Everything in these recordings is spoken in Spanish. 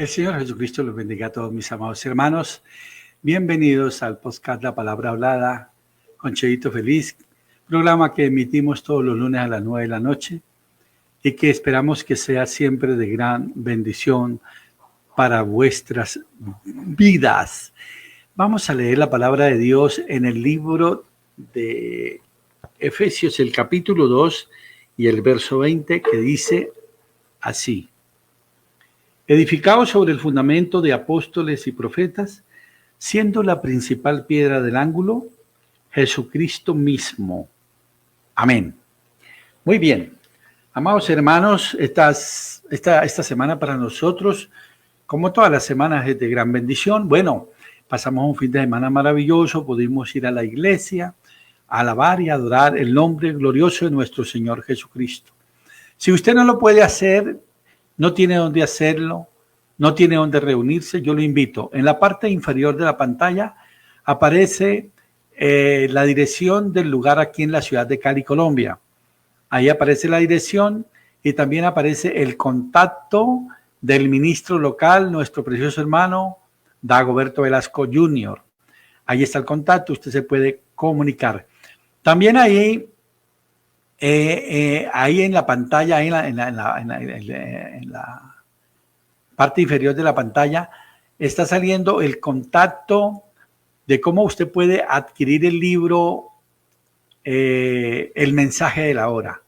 El Señor Jesucristo los bendiga a todos mis amados hermanos. Bienvenidos al podcast La Palabra Hablada con Cheito Feliz, programa que emitimos todos los lunes a las 9 de la noche y que esperamos que sea siempre de gran bendición para vuestras vidas. Vamos a leer la palabra de Dios en el libro de Efesios, el capítulo 2 y el verso 20, que dice así: edificados sobre el fundamento de apóstoles y profetas, siendo la principal piedra del ángulo Jesucristo mismo. Amén. Muy bien, amados hermanos, esta semana para nosotros, como todas las semanas, es de gran bendición. Bueno, pasamos un fin de semana maravilloso, pudimos ir a la iglesia, a alabar y adorar el nombre glorioso de nuestro Señor Jesucristo. Si usted no lo puede hacer, no tiene dónde hacerlo, no tiene dónde reunirse, yo lo invito. En la parte inferior de la pantalla aparece la dirección del lugar aquí en la ciudad de Cali, Colombia. Ahí aparece la dirección y también aparece el contacto del ministro local, nuestro precioso hermano Dagoberto Velasco Jr. Ahí está el contacto, usted se puede comunicar. También ahí en la pantalla, ahí en la parte inferior de la pantalla, está saliendo el contacto de cómo usted puede adquirir el libro El mensaje de la hora,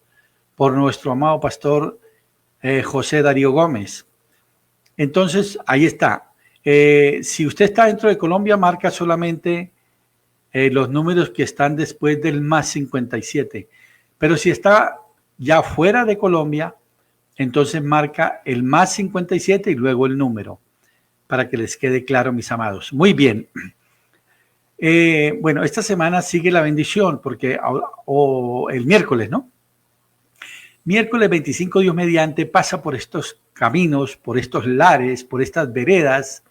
por nuestro amado pastor José Darío Gómez. Entonces, ahí está. Si usted está dentro de Colombia, marca solamente los números que están después del más 57. Pero si está ya fuera de Colombia, entonces marca el más 57 y luego el número, para que les quede claro, mis amados. Muy bien. Bueno, esta semana sigue la bendición, porque el miércoles, ¿no? Miércoles 25, Dios mediante, pasa por estos caminos, por estos lares, por estas veredas,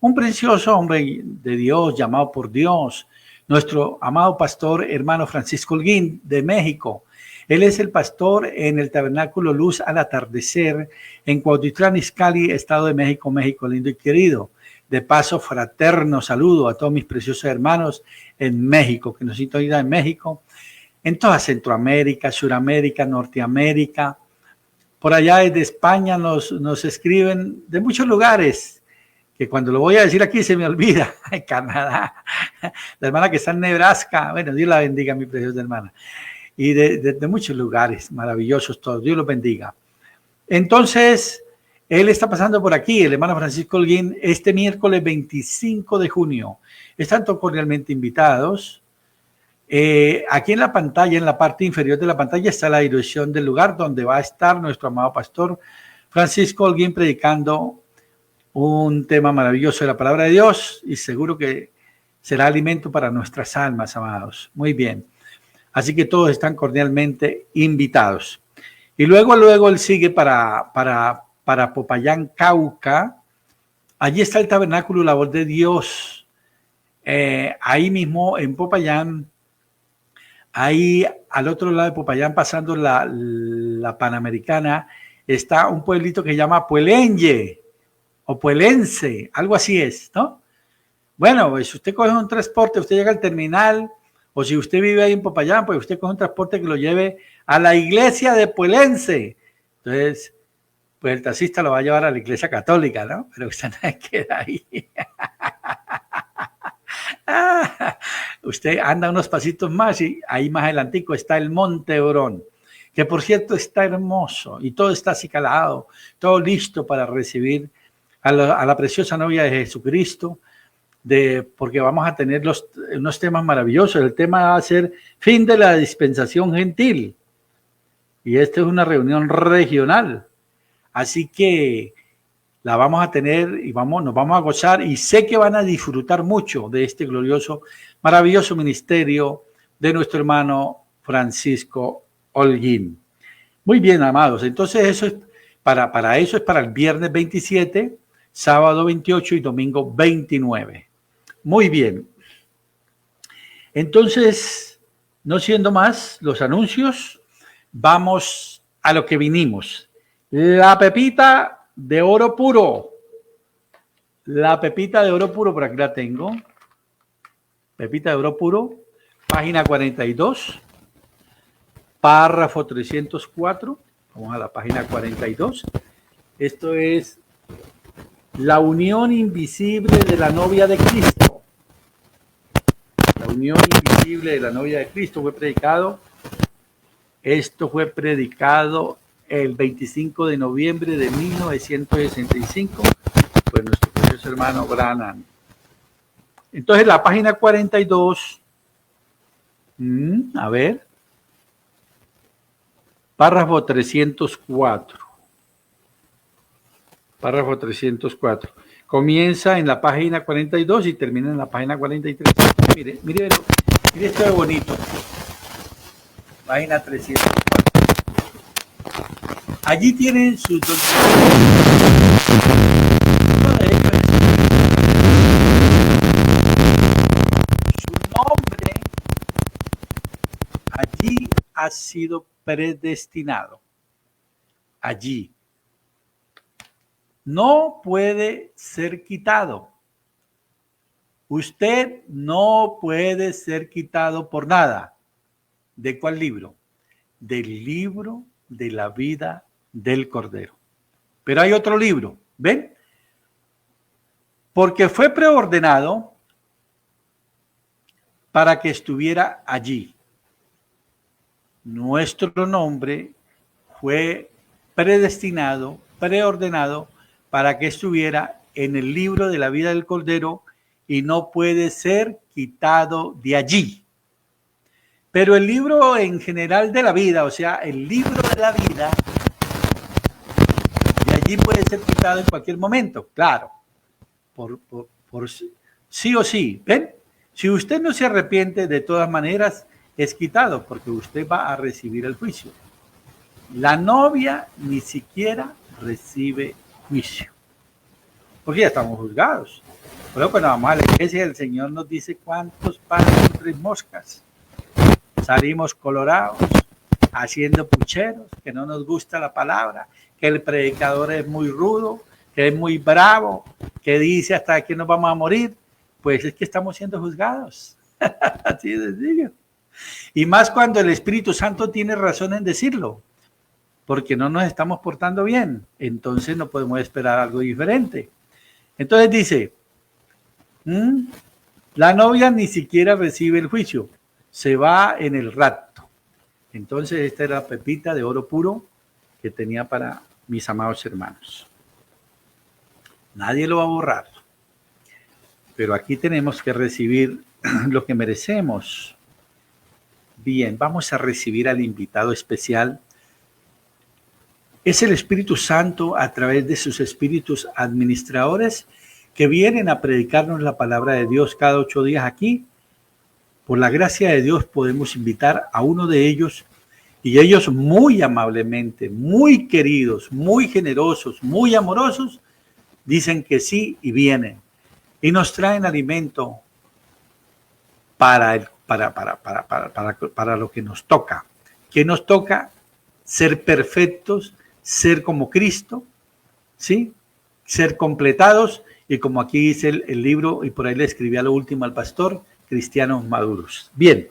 un precioso hombre de Dios, llamado por Dios, nuestro amado pastor hermano Francisco Holguín de México. Él es el pastor en el Tabernáculo Luz al Atardecer en Cuautitlán Izcalli, Estado de México, México lindo y querido. De paso, fraterno saludo a todos mis preciosos hermanos en México, que nos sintonizan en México, en toda Centroamérica, Suramérica, Norteamérica. Por allá desde España nos escriben de muchos lugares, que cuando lo voy a decir aquí se me olvida. Canadá, la hermana que está en Nebraska, bueno, Dios la bendiga, mi preciosa hermana. Y de muchos lugares maravillosos todos, Dios los bendiga. Entonces, él está pasando por aquí, el hermano Francisco Holguín, este miércoles 25 de junio. Están todos cordialmente invitados. Aquí en la pantalla, en la parte inferior de la pantalla, está la dirección del lugar donde va a estar nuestro amado pastor Francisco Holguín predicando un tema maravilloso de la palabra de Dios, y seguro que será alimento para nuestras almas, amados. Muy bien. Así que todos están cordialmente invitados. Y luego él sigue para Popayán, Cauca. Allí está el Tabernáculo La Voz de Dios. Ahí mismo en Popayán, ahí al otro lado de Popayán, pasando la Panamericana, está un pueblito que se llama Puelenye o Puelense, algo así es, ¿no? Bueno, pues si usted coge un transporte, usted llega al terminal, o si usted vive ahí en Popayán, pues usted coge un transporte que lo lleve a la iglesia de Puelense. Entonces, pues el taxista lo va a llevar a la iglesia católica, ¿no? Pero usted no queda ahí. Usted anda unos pasitos más y ahí más adelantico está el Monte Orón, que por cierto está hermoso y todo está acicalado, todo listo para recibir a la preciosa novia de Jesucristo, porque vamos a tener unos temas maravillosos. El tema va a ser fin de la dispensación gentil, y esta es una reunión regional, así que la vamos a tener y nos vamos a gozar, y sé que van a disfrutar mucho de este glorioso, maravilloso ministerio de nuestro hermano Francisco Holguín. Muy bien, amados, entonces eso es para el viernes 27, sábado 28 y domingo 29. Muy bien. Entonces, no siendo más los anuncios, vamos a lo que vinimos. La pepita de oro puro. La pepita de oro puro, por aquí la tengo. Pepita de oro puro, página 42, párrafo 304. Vamos a la página 42. Esto es la unión invisible de la novia de Cristo. La unión invisible de la novia de Cristo fue predicado. Esto fue predicado el 25 de noviembre de 1965 por nuestro precioso hermano Branham. Entonces la página 42, a ver, párrafo 304. Párrafo 304. Comienza en la página 42 y termina en la página 43. Mire, mire, mire esto de bonito. Página 304. Allí tienen sus dos. Su nombre allí ha sido predestinado. Allí. No puede ser quitado. Usted no puede ser quitado por nada. ¿De cuál libro? Del libro de la vida del Cordero. Pero hay otro libro, ¿ven? Porque fue preordenado para que estuviera allí. Nuestro nombre fue predestinado, preordenado para que estuviera en el libro de la vida del Cordero y no puede ser quitado de allí. Pero el libro en general de la vida, o sea, el libro de la vida, de allí puede ser quitado en cualquier momento, claro, por sí o sí. ¿Ven? Si usted no se arrepiente, de todas maneras es quitado porque usted va a recibir el juicio. La novia ni siquiera recibe juicio, porque ya estamos juzgados. Pero cuando vamos a la iglesia, el Señor nos dice cuántos panes y 3 moscas. Salimos colorados, haciendo pucheros, que no nos gusta la palabra, que el predicador es muy rudo, que es muy bravo, que dice hasta aquí nos vamos a morir. Pues es que estamos siendo juzgados. Así de sencillo. Y más cuando el Espíritu Santo tiene razón en decirlo, porque no nos estamos portando bien. Entonces no podemos esperar algo diferente. Entonces dice, la novia ni siquiera recibe el juicio, se va en el rapto. Entonces esta era la pepita de oro puro que tenía para mis amados hermanos. Nadie lo va a borrar, pero aquí tenemos que recibir lo que merecemos. Bien, vamos a recibir al invitado especial. Es el Espíritu Santo a través de sus espíritus administradores que vienen a predicarnos la palabra de Dios cada 8 días aquí. Por la gracia de Dios podemos invitar a uno de ellos y ellos muy amablemente, muy queridos, muy generosos, muy amorosos, dicen que sí y vienen y nos traen alimento para lo que nos toca. ¿Qué nos toca? Ser perfectos, ser como Cristo, ¿sí? Ser completados y como aquí dice el libro, y por ahí le escribí a lo último al pastor, cristianos maduros. Bien,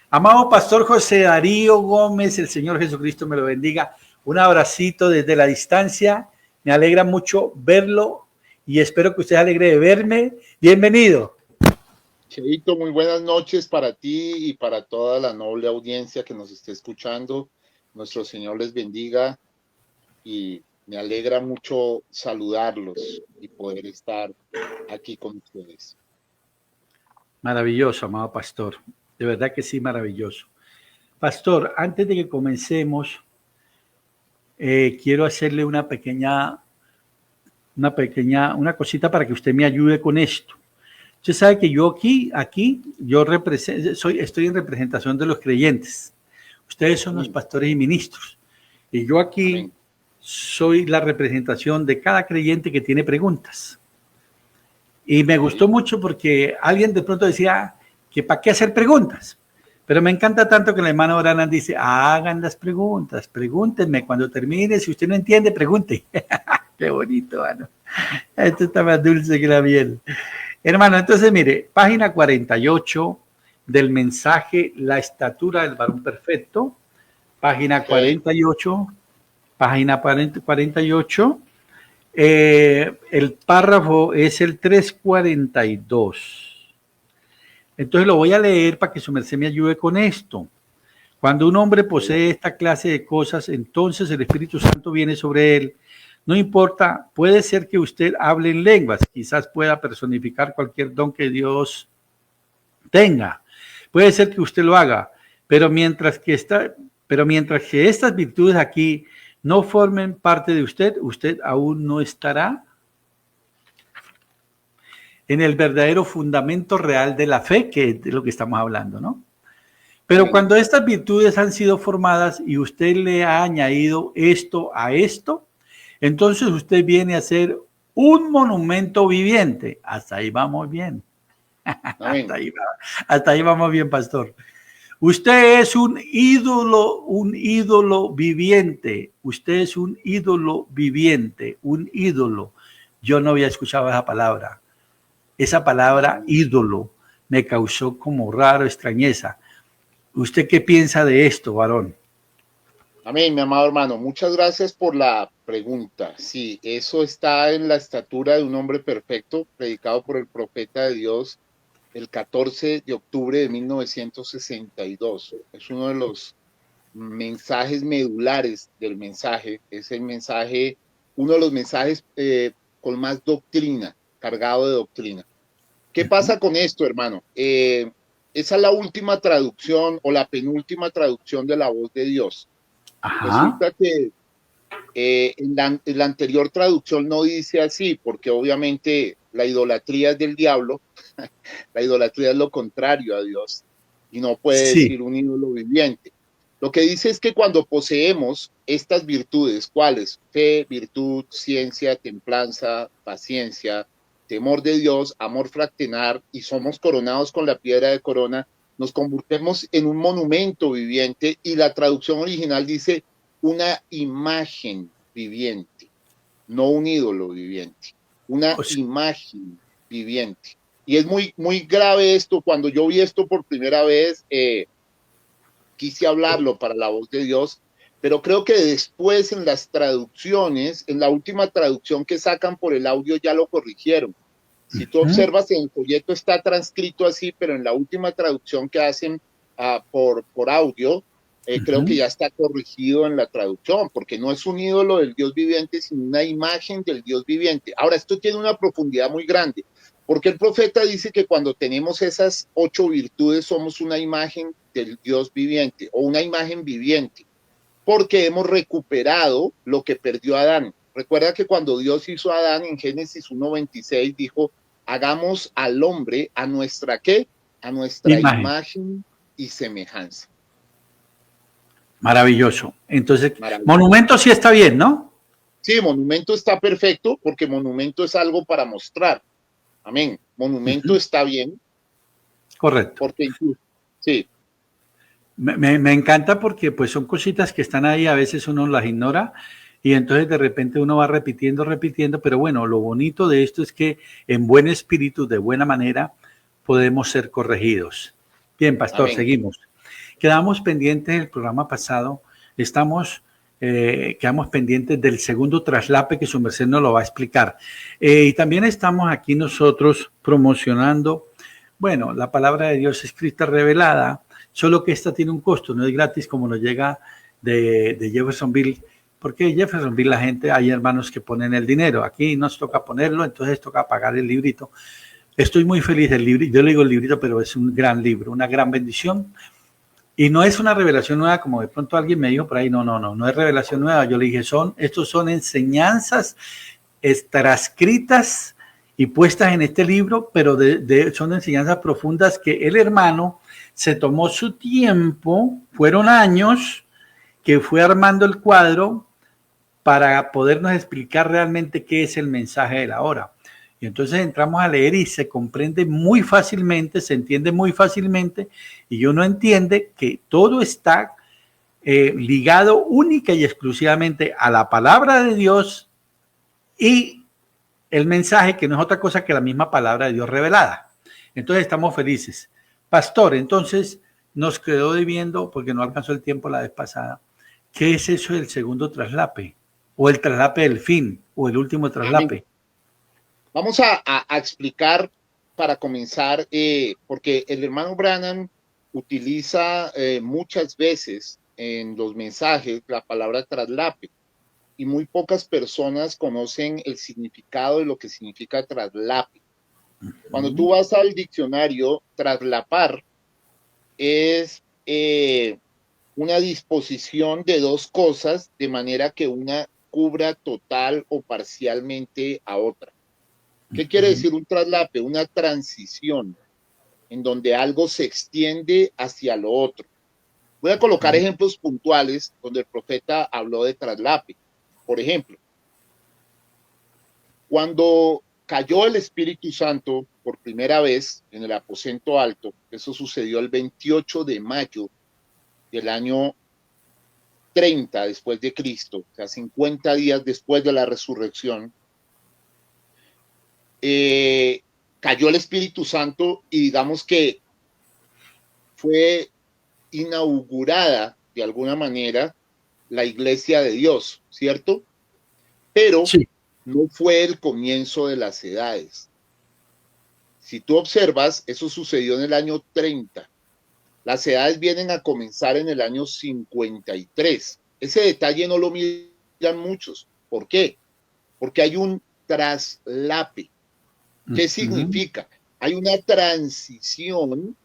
amado pastor José Darío Gómez, el Señor Jesucristo me lo bendiga. Un abracito desde la distancia, me alegra mucho verlo y espero que usted se alegre de verme. Bienvenido. Cheito, muy buenas noches para ti y para toda la noble audiencia que nos esté escuchando. Nuestro Señor les bendiga y me alegra mucho saludarlos y poder estar aquí con ustedes. Maravilloso, amado pastor. De verdad que sí, maravilloso. Pastor, antes de que comencemos, quiero hacerle una cosita para que usted me ayude con esto. Usted sabe que yo yo estoy en representación de los creyentes. Ustedes son los pastores y ministros. Y yo aquí Amén. Soy la representación de cada creyente que tiene preguntas. Y me gustó mucho porque alguien de pronto decía que para qué hacer preguntas. Pero me encanta tanto que el hermano Branham dice, hagan las preguntas, pregúntenme cuando termine. Si usted no entiende, pregunte. Qué bonito, mano. Esto está más dulce que la miel. Hermano, entonces mire, página 48 del mensaje La estatura del varón perfecto, página 48, página 48, el párrafo es el 342. Entonces lo voy a leer para que su merced me ayude con esto. Cuando un hombre posee esta clase de cosas, entonces el Espíritu Santo viene sobre él. No importa, puede ser que usted hable en lenguas, quizás pueda personificar cualquier don que Dios tenga. Puede ser que usted lo haga, pero mientras que estas virtudes aquí no formen parte de usted, usted aún no estará en el verdadero fundamento real de la fe, que es de lo que estamos hablando, ¿no? Pero cuando estas virtudes han sido formadas y usted le ha añadido esto a esto, entonces usted viene a ser un monumento viviente. Hasta ahí vamos bien. Hasta ahí vamos bien, pastor. Usted es un ídolo viviente. Usted es un ídolo viviente, un ídolo. Yo no había escuchado esa palabra. Esa palabra ídolo me causó como raro extrañeza. ¿Usted qué piensa de esto, varón? Amén, mi amado hermano. Muchas gracias por la pregunta. Sí, eso está en la estatura de un hombre perfecto, predicado por el profeta de Dios el 14 de octubre de 1962. Es uno de los mensajes medulares del mensaje. Es el mensaje, uno de los mensajes con más doctrina, cargado de doctrina. ¿Qué pasa con esto, hermano? Esa es la última traducción o la penúltima traducción de la voz de Dios. Ajá. Resulta que en la anterior traducción no dice así, porque obviamente la idolatría es del diablo, la idolatría es lo contrario a Dios, y no puede decir un ídolo viviente. Lo que dice es que cuando poseemos estas virtudes, ¿cuáles? Fe, virtud, ciencia, templanza, paciencia, temor de Dios, amor fraternal, y somos coronados con la piedra de corona, nos convertimos en un monumento viviente, y la traducción original dice una imagen viviente, no un ídolo viviente, una imagen viviente. Y es muy, muy grave esto. Cuando yo vi esto por primera vez, quise hablarlo para la voz de Dios, pero creo que después en las traducciones, en la última traducción que sacan por el audio ya lo corrigieron. Si tú observas, en el folleto está transcrito así, pero en la última traducción que hacen por audio, creo que ya está corregido en la traducción, porque no es un ídolo del Dios viviente, sino una imagen del Dios viviente. Ahora, esto tiene una profundidad muy grande, porque el profeta dice que cuando tenemos esas 8 virtudes somos una imagen del Dios viviente o una imagen viviente, porque hemos recuperado lo que perdió Adán. Recuerda que cuando Dios hizo a Adán en Génesis 1:26 dijo, hagamos al hombre a nuestra ¿qué? A nuestra imagen y semejanza. Maravilloso. Entonces, monumento sí está bien, ¿no? Sí, monumento está perfecto, porque monumento es algo para mostrar. Amén. Monumento está bien. Correcto. Porque sí. Me encanta porque pues son cositas que están ahí, a veces uno las ignora y entonces de repente uno va repitiendo, pero bueno, lo bonito de esto es que en buen espíritu, de buena manera, podemos ser corregidos. Bien, pastor, amén. Seguimos. Quedamos pendientes del programa pasado, quedamos pendientes del segundo traslape que su merced nos lo va a explicar. Y también estamos aquí nosotros promocionando, bueno, la palabra de Dios escrita, revelada, solo que esta tiene un costo, no es gratis como nos llega de Jeffersonville, porque en Jeffersonville la gente, hay hermanos que ponen el dinero, aquí nos toca ponerlo, entonces toca pagar el librito. Estoy muy feliz del libro, yo le digo el librito, pero es un gran libro, una gran bendición. Y no es una revelación nueva, como de pronto alguien me dijo por ahí, no es revelación nueva. Yo le dije, estos son enseñanzas transcritas y puestas en este libro, pero son enseñanzas profundas que el hermano se tomó su tiempo, fueron años que fue armando el cuadro para podernos explicar realmente qué es el mensaje de la hora. Y entonces entramos a leer y se comprende muy fácilmente, se entiende muy fácilmente y uno entiende que todo está ligado única y exclusivamente a la palabra de Dios y el mensaje, que no es otra cosa que la misma palabra de Dios revelada. Entonces estamos felices. Pastor, entonces nos quedó debiendo, porque no alcanzó el tiempo la vez pasada, ¿qué es eso del segundo traslape? O el traslape del fin, o el último Amén. traslape. Vamos a explicar para comenzar, porque el hermano Branham utiliza muchas veces en los mensajes la palabra traslape y muy pocas personas conocen el significado de lo que significa traslape. Cuando tú vas al diccionario, traslapar es una disposición de dos cosas de manera que una cubra total o parcialmente a otra. ¿Qué quiere decir un traslape? Una transición en donde algo se extiende hacia lo otro. Voy a colocar ejemplos puntuales donde el profeta habló de traslape. Por ejemplo, cuando cayó el Espíritu Santo por primera vez en el aposento alto, eso sucedió el 28 de mayo del año 30 después de Cristo, o sea, 50 días después de la resurrección, cayó el Espíritu Santo y digamos que fue inaugurada de alguna manera la iglesia de Dios, ¿cierto? Pero Sí. no fue el comienzo de las edades. Si tú observas, eso sucedió en el año 30. Las edades vienen a comenzar en el año 53. Ese detalle no lo miran muchos. ¿Por qué? Porque hay un traslape. ¿Qué significa? Hay una transición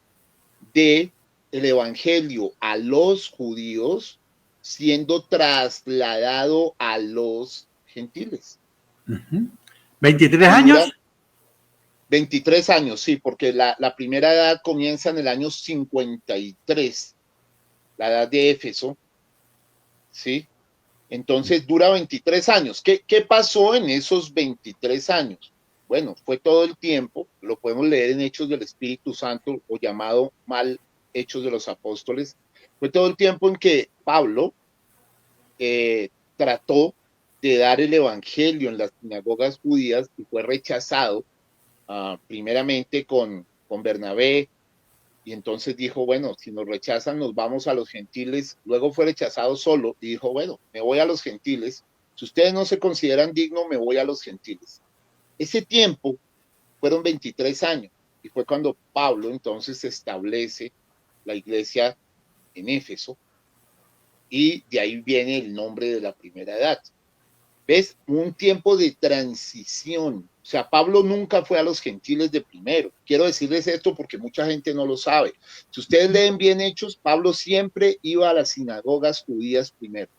de el evangelio a los judíos siendo trasladado a los gentiles. 23 años. 23 años, sí, porque la primera edad comienza en el año 53, la edad de Éfeso, ¿sí? Entonces dura 23 años. ¿Qué pasó en esos 23 años? Bueno, fue todo el tiempo, lo podemos leer en Hechos del Espíritu Santo o llamado mal Hechos de los Apóstoles, fue todo el tiempo en que Pablo trató de dar el evangelio en las sinagogas judías y fue rechazado primeramente con Bernabé, y entonces dijo, bueno, si nos rechazan nos vamos a los gentiles. Luego fue rechazado solo y dijo, bueno, me voy a los gentiles. Si ustedes no se consideran dignos, me voy a los gentiles. Ese tiempo fueron 23 años y fue cuando Pablo entonces establece la iglesia en Éfeso y de ahí viene el nombre de la primera edad. ¿Ves? Un tiempo de transición. O sea, Pablo nunca fue a los gentiles de primero. Quiero decirles esto porque mucha gente no lo sabe. Si ustedes leen bien Hechos, Pablo siempre iba a las sinagogas judías primero.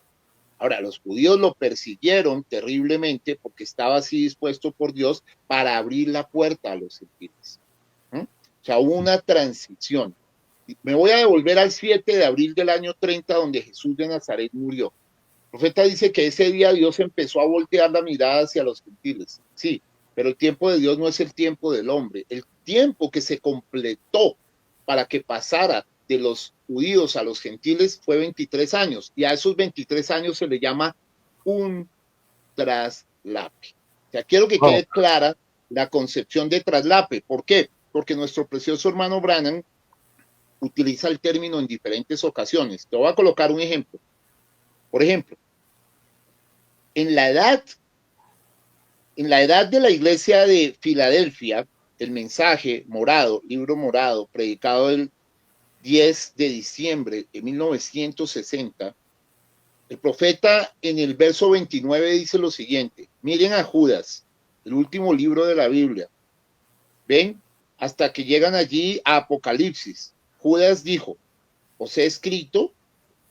Ahora, los judíos lo persiguieron terriblemente porque estaba así dispuesto por Dios para abrir la puerta a los gentiles. O sea, hubo una transición. Me voy a devolver al 7 de abril del año 30, donde Jesús de Nazaret murió. El profeta dice que ese día Dios empezó a voltear la mirada hacia los gentiles. Sí, pero el tiempo de Dios no es el tiempo del hombre. El tiempo que se completó para que pasara de los judíos a los gentiles fue 23 años. Y a esos 23 años se le llama un traslape. O sea, quiero que quede clara la concepción de traslape. ¿Por qué? Porque nuestro precioso hermano Branham utiliza el término en diferentes ocasiones. Te voy a colocar un ejemplo. Por ejemplo, en la edad de la iglesia de Filadelfia, el mensaje morado, libro morado, predicado el 10 de diciembre de 1960, el profeta en el verso 29 dice lo siguiente: miren a Judas, el último libro de la Biblia. ¿Ven? Hasta que llegan allí a Apocalipsis. Judas dijo: os he escrito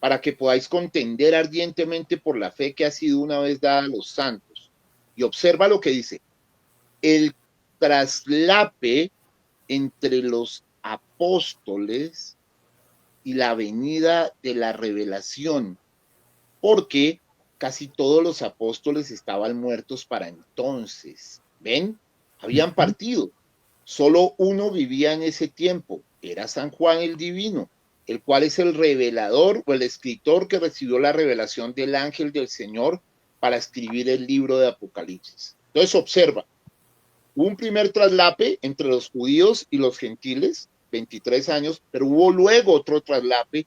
para que podáis contender ardientemente por la fe que ha sido una vez dada a los santos. Y observa lo que dice: el traslape entre los apóstoles y la venida de la revelación, porque casi todos los apóstoles estaban muertos para entonces. ¿Ven? Habían partido. Solo uno vivía en ese tiempo, era San Juan el Divino, el cual es el revelador o el escritor que recibió la revelación del ángel del Señor para escribir el libro de Apocalipsis. Entonces observa, Hubo un primer traslape entre los judíos y los gentiles, 23 años, pero hubo luego otro traslape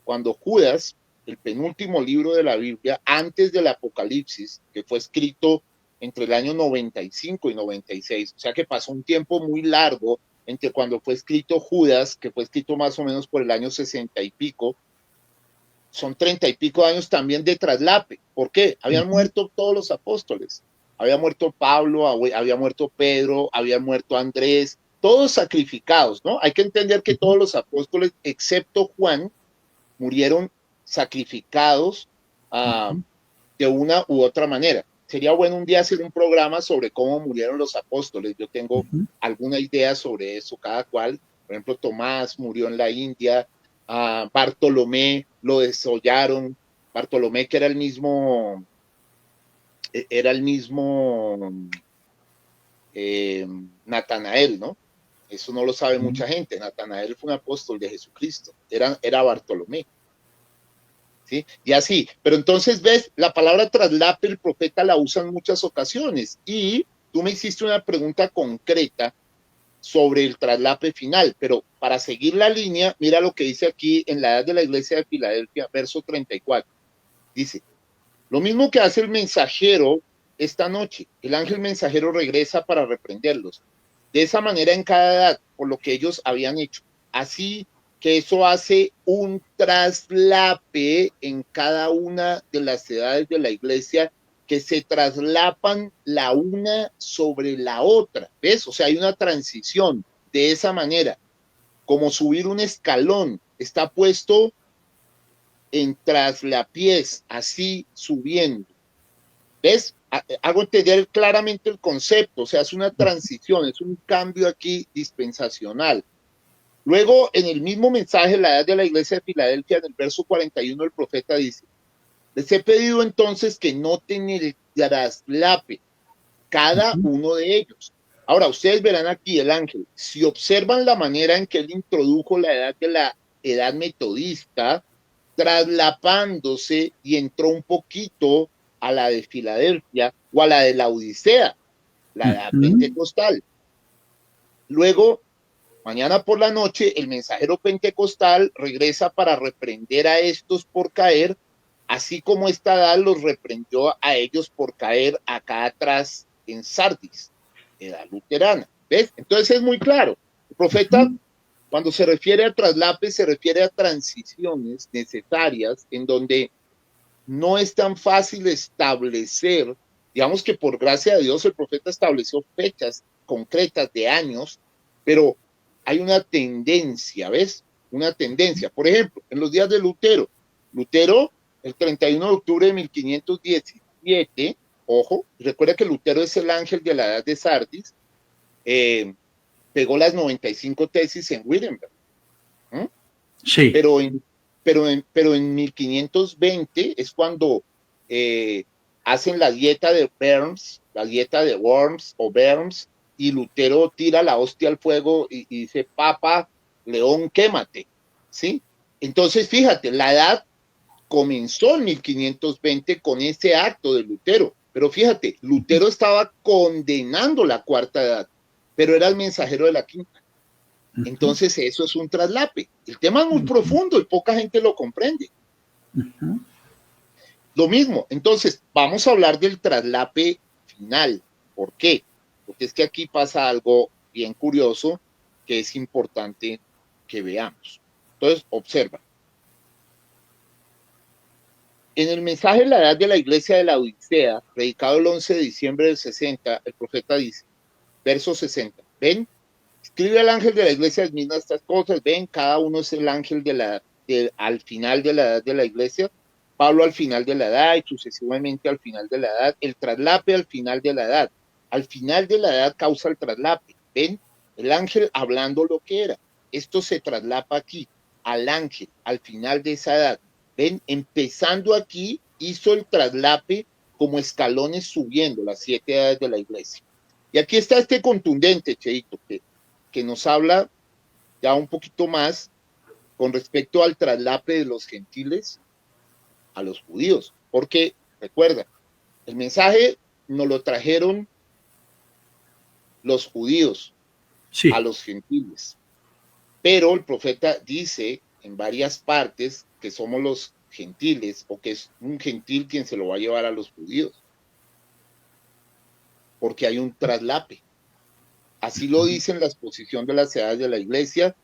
cuando Judas, el penúltimo libro de la Biblia, antes del Apocalipsis, que fue escrito entre el año 95 y 96, o sea que pasó un tiempo muy largo entre cuando fue escrito Judas, que fue escrito más o menos por el año 60 y pico, son 30 y pico años también de traslape. ¿Por qué? Habían muerto todos los apóstoles. Había muerto Pablo, había muerto Pedro, había muerto Andrés, todos sacrificados, ¿no? Hay que entender que todos los apóstoles, excepto Juan, murieron sacrificados de una u otra manera. Sería bueno un día hacer un programa sobre cómo murieron los apóstoles. Yo tengo alguna idea sobre eso, cada cual. Por ejemplo, Tomás murió en la India, Bartolomé lo desollaron. Bartolomé, que era el mismo Natanael, ¿no? Eso no lo sabe mucha gente. Natanael fue un apóstol de Jesucristo. Era Bartolomé. ¿Sí? Y así. Pero entonces, ves, la palabra traslape, el profeta la usa en muchas ocasiones. Y tú me hiciste una pregunta concreta sobre el traslape final. Pero para seguir la línea, mira lo que dice aquí en la edad de la iglesia de Filadelfia, verso 34. Dice, lo mismo que hace el mensajero esta noche. El ángel mensajero regresa para reprenderlos. De esa manera en cada edad, por lo que ellos habían hecho. Así que eso hace un traslape en cada una de las edades de la iglesia que se traslapan la una sobre la otra. ¿Ves? O sea, hay una transición de esa manera, como subir un escalón. Está puesto en traslapiés, así subiendo. ¿Ves? Hago entender claramente el concepto, o sea, es una transición, es un cambio aquí dispensacional. Luego, en el mismo mensaje, la edad de la iglesia de Filadelfia, en el verso 41, el profeta dice, les he pedido entonces que noten el traslape, cada uno de ellos. Ahora, ustedes verán aquí el ángel, si observan la manera en que él introdujo la edad metodista, traslapándose y entró un poquito a la de Filadelfia o a la de la Odisea, la edad pentecostal. Luego, mañana por la noche, el mensajero pentecostal regresa para reprender a estos por caer, así como esta edad los reprendió a ellos por caer acá atrás en Sardis, edad luterana. ¿Ves? Entonces es muy claro. El profeta, cuando se refiere a traslape, se refiere a transiciones necesarias en donde no es tan fácil establecer, digamos que por gracia de Dios el profeta estableció fechas concretas de años, pero hay una tendencia, ¿ves? Una tendencia. Por ejemplo, en los días de Lutero, el 31 de octubre de 1517, ojo, recuerda que Lutero es el ángel de la edad de Sardis, pegó las 95 tesis en Wittenberg. Sí. Pero en 1520 es cuando hacen la dieta de Worms, la dieta de Worms o Worms, y Lutero tira la hostia al fuego y dice, Papa, León, quémate, ¿sí? Entonces, fíjate, la edad comenzó en 1520 con ese acto de Lutero, pero fíjate, Lutero estaba condenando la cuarta edad, pero era el mensajero de la quinta. Entonces eso es un traslape. El tema es muy profundo y poca gente lo comprende. Lo mismo, entonces vamos a hablar del traslape final. ¿Por qué? Porque es que aquí pasa algo bien curioso que es importante que veamos. Entonces, observa. En el mensaje de la edad de la iglesia de la Odisea, predicado el 11 de diciembre del 60, el profeta dice, verso 60, ven, escribe al ángel de la iglesia mismas estas cosas, ven, cada uno es el ángel al final de la edad de la iglesia, Pablo al final de la edad y sucesivamente al final de la edad, el traslape al final de la edad. Al final de la edad causa el traslape. Ven, el ángel hablando lo que era. Esto se traslapa aquí, al ángel, al final de esa edad. Ven, empezando aquí, hizo el traslape como escalones subiendo las 7 edades de la iglesia. Y aquí está este contundente, Cheito, que nos habla ya un poquito más con respecto al traslape de los gentiles a los judíos. Porque, recuerda, el mensaje nos lo trajeron los judíos Sí. a los gentiles. Pero el profeta dice en varias partes que somos los gentiles o que es un gentil quien se lo va a llevar a los judíos, porque hay un traslape. Así lo dice en la exposición de las edades de la iglesia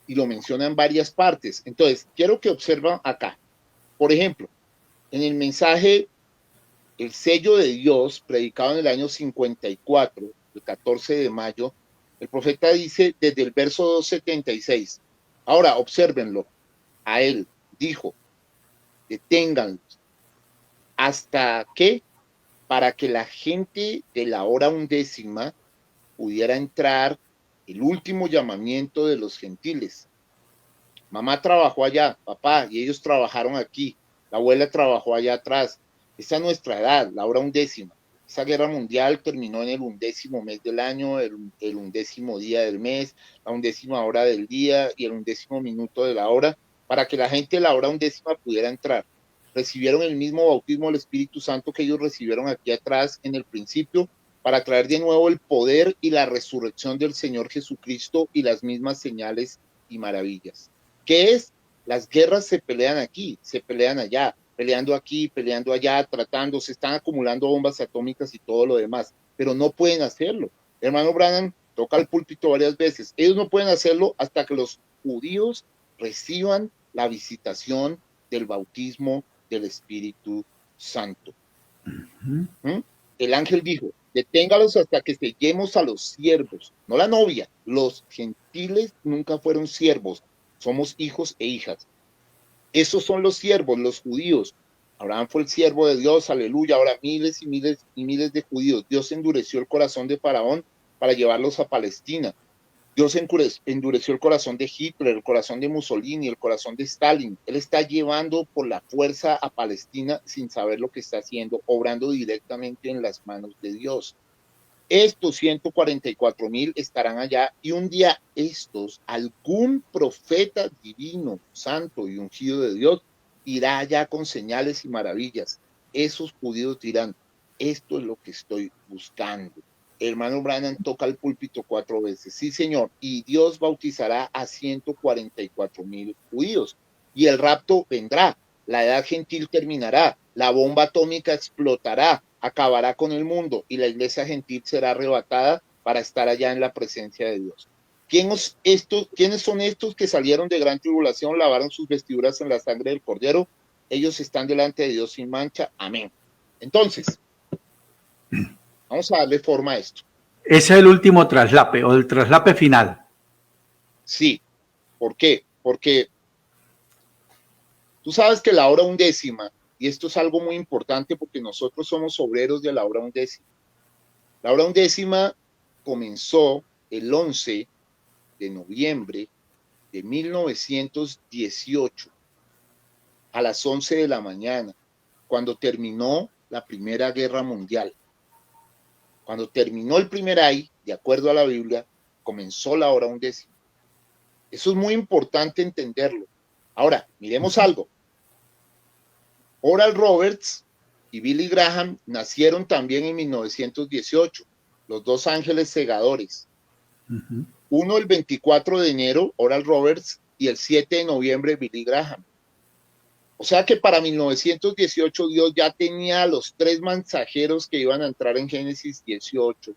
y lo menciona en varias partes. Entonces, quiero que observen acá. Por ejemplo, en el mensaje El sello de Dios, predicado en el año 54, el 14 de mayo, el profeta dice desde el verso 276. Ahora, obsérvenlo. A él dijo, deténganlos. ¿Hasta qué? Para que la gente de la hora undécima pudiera entrar el último llamamiento de los gentiles. Mamá trabajó allá, papá, y ellos trabajaron aquí. La abuela trabajó allá atrás. Esa es nuestra edad, la hora undécima. Esa guerra mundial terminó en el 11º mes del año, el 11º día del mes, la 11ª hora del día y el 11º minuto de la hora, para que la gente de la hora undécima pudiera entrar. Recibieron el mismo bautismo del Espíritu Santo que ellos recibieron aquí atrás en el principio, para traer de nuevo el poder y la resurrección del Señor Jesucristo y las mismas señales y maravillas. ¿Qué es? Las guerras se pelean aquí, se pelean allá, peleando aquí, peleando allá, tratando, se están acumulando bombas atómicas y todo lo demás, pero no pueden hacerlo. Hermano Branham toca el púlpito varias veces. Ellos no pueden hacerlo hasta que los judíos reciban la visitación del bautismo del Espíritu Santo. ¿Mm? El ángel dijo, deténgalos hasta que sellemos a los siervos, no la novia. Los gentiles nunca fueron siervos, somos hijos e hijas. Esos son los siervos, los judíos. Abraham fue el siervo de Dios, aleluya. Ahora miles y miles y miles de judíos. Dios endureció el corazón de Faraón para llevarlos a Palestina. Dios endureció el corazón de Hitler, el corazón de Mussolini, el corazón de Stalin. Él está llevando por la fuerza a Palestina sin saber lo que está haciendo, obrando directamente en las manos de Dios. Estos 144,000 estarán allá y un día algún profeta divino, santo y ungido de Dios, irá allá con señales y maravillas. Esos judíos dirán, esto es lo que estoy buscando. Hermano Branham toca el púlpito 4 veces. Sí, señor. Y Dios bautizará a 144,000 judíos. Y el rapto vendrá. La edad gentil terminará. La bomba atómica explotará. Acabará con el mundo. Y la iglesia gentil será arrebatada para estar allá en la presencia de Dios. ¿Quiénes son estos que salieron de gran tribulación, lavaron sus vestiduras en la sangre del Cordero? Ellos están delante de Dios sin mancha. Amén. Entonces, vamos a darle forma a esto. Ese es el último traslape o el traslape final. Sí. ¿Por qué? Porque tú sabes que la hora undécima, y esto es algo muy importante porque nosotros somos obreros de la hora undécima. La hora undécima comenzó el 11 de noviembre de 1918 a las 11 de la mañana, cuando terminó la Primera Guerra Mundial. Cuando terminó el primer ay, de acuerdo a la Biblia, comenzó la hora undécima. Eso es muy importante entenderlo. Ahora, miremos algo. Oral Roberts y Billy Graham nacieron también en 1918, los dos ángeles segadores. Uno el 24 de enero, Oral Roberts, y el 7 de noviembre, Billy Graham. O sea que para 1918 Dios ya tenía los 3 mensajeros que iban a entrar en Génesis 18,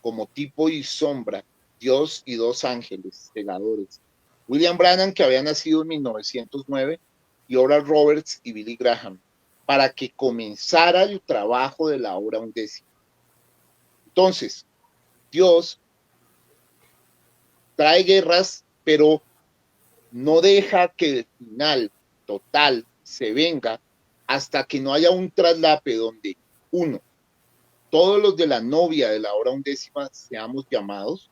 como tipo y sombra, Dios y 2 ángeles segadores. William Branham, que había nacido en 1909, y Oral Roberts y Billy Graham, para que comenzara el trabajo de la hora undécima. Entonces, Dios trae guerras, pero no deja que el final total se venga hasta que no haya un traslape donde, uno, todos los de la novia de la hora undécima seamos llamados,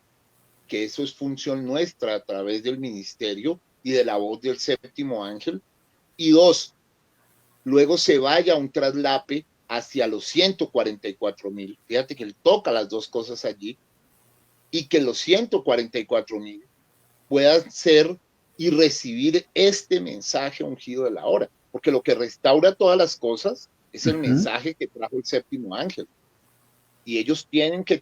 que eso es función nuestra a través del ministerio y de la voz del 7º ángel, y 2, luego se vaya un traslape hacia los 144,000. Fíjate que él toca las dos cosas allí, y que los 144,000 puedan ser y recibir este mensaje ungido de la hora, porque lo que restaura todas las cosas es el mensaje que trajo el 7º ángel. y ellos tienen que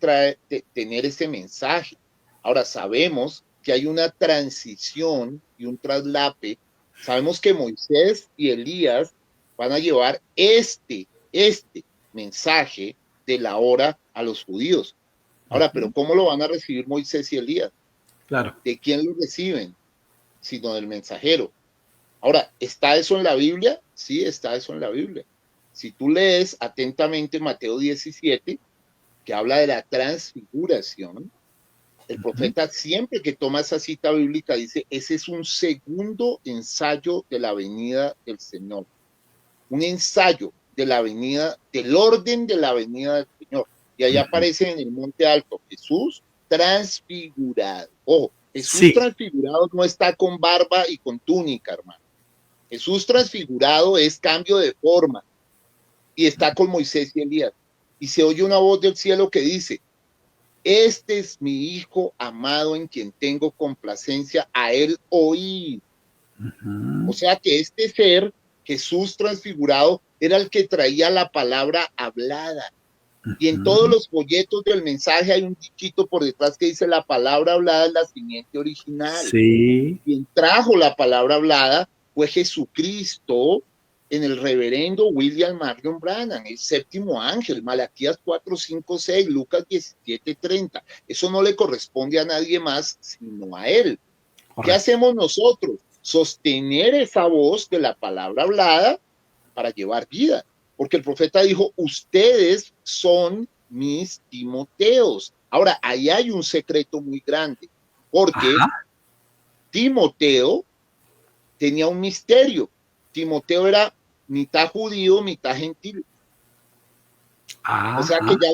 tener ese mensaje. Ahora sabemos que hay una transición y un traslape. Sabemos que Moisés y Elías van a llevar este mensaje de la hora a los judíos. Ahora, pero ¿cómo lo van a recibir Moisés y Elías? Claro. ¿De quién lo reciben? Sino del mensajero. Ahora, ¿está eso en la Biblia? Sí, está eso en la Biblia. Si tú lees atentamente Mateo 17, que habla de la transfiguración, el profeta siempre que toma esa cita bíblica dice, ese es un segundo ensayo de la venida del Señor. Un ensayo de la venida, del orden de la venida del Señor. Y ahí aparece en el Monte Alto Jesús transfigurado. Ojo, Jesús transfigurado no está con barba y con túnica, hermano. Jesús transfigurado es cambio de forma y está con Moisés y Elías. Y se oye una voz del cielo que dice, este es mi hijo amado en quien tengo complacencia, a él oír. O sea que este ser, Jesús transfigurado, era el que traía la palabra hablada. Y en todos los folletos del mensaje hay un dichito por detrás que dice la palabra hablada es la simiente original. Sí. Quien trajo la palabra hablada fue Jesucristo en el reverendo William Marion Branham, el séptimo ángel, Malaquías 4, 5, 6, Lucas 17, 30. Eso no le corresponde a nadie más sino a él. Correcto. ¿Qué hacemos nosotros? Sostener esa voz de la palabra hablada para llevar vida. Porque el profeta dijo, ustedes son mis Timoteos. Ahora, ahí hay un secreto muy grande, porque Timoteo tenía un misterio. Timoteo era mitad judío, mitad gentil. O sea que ya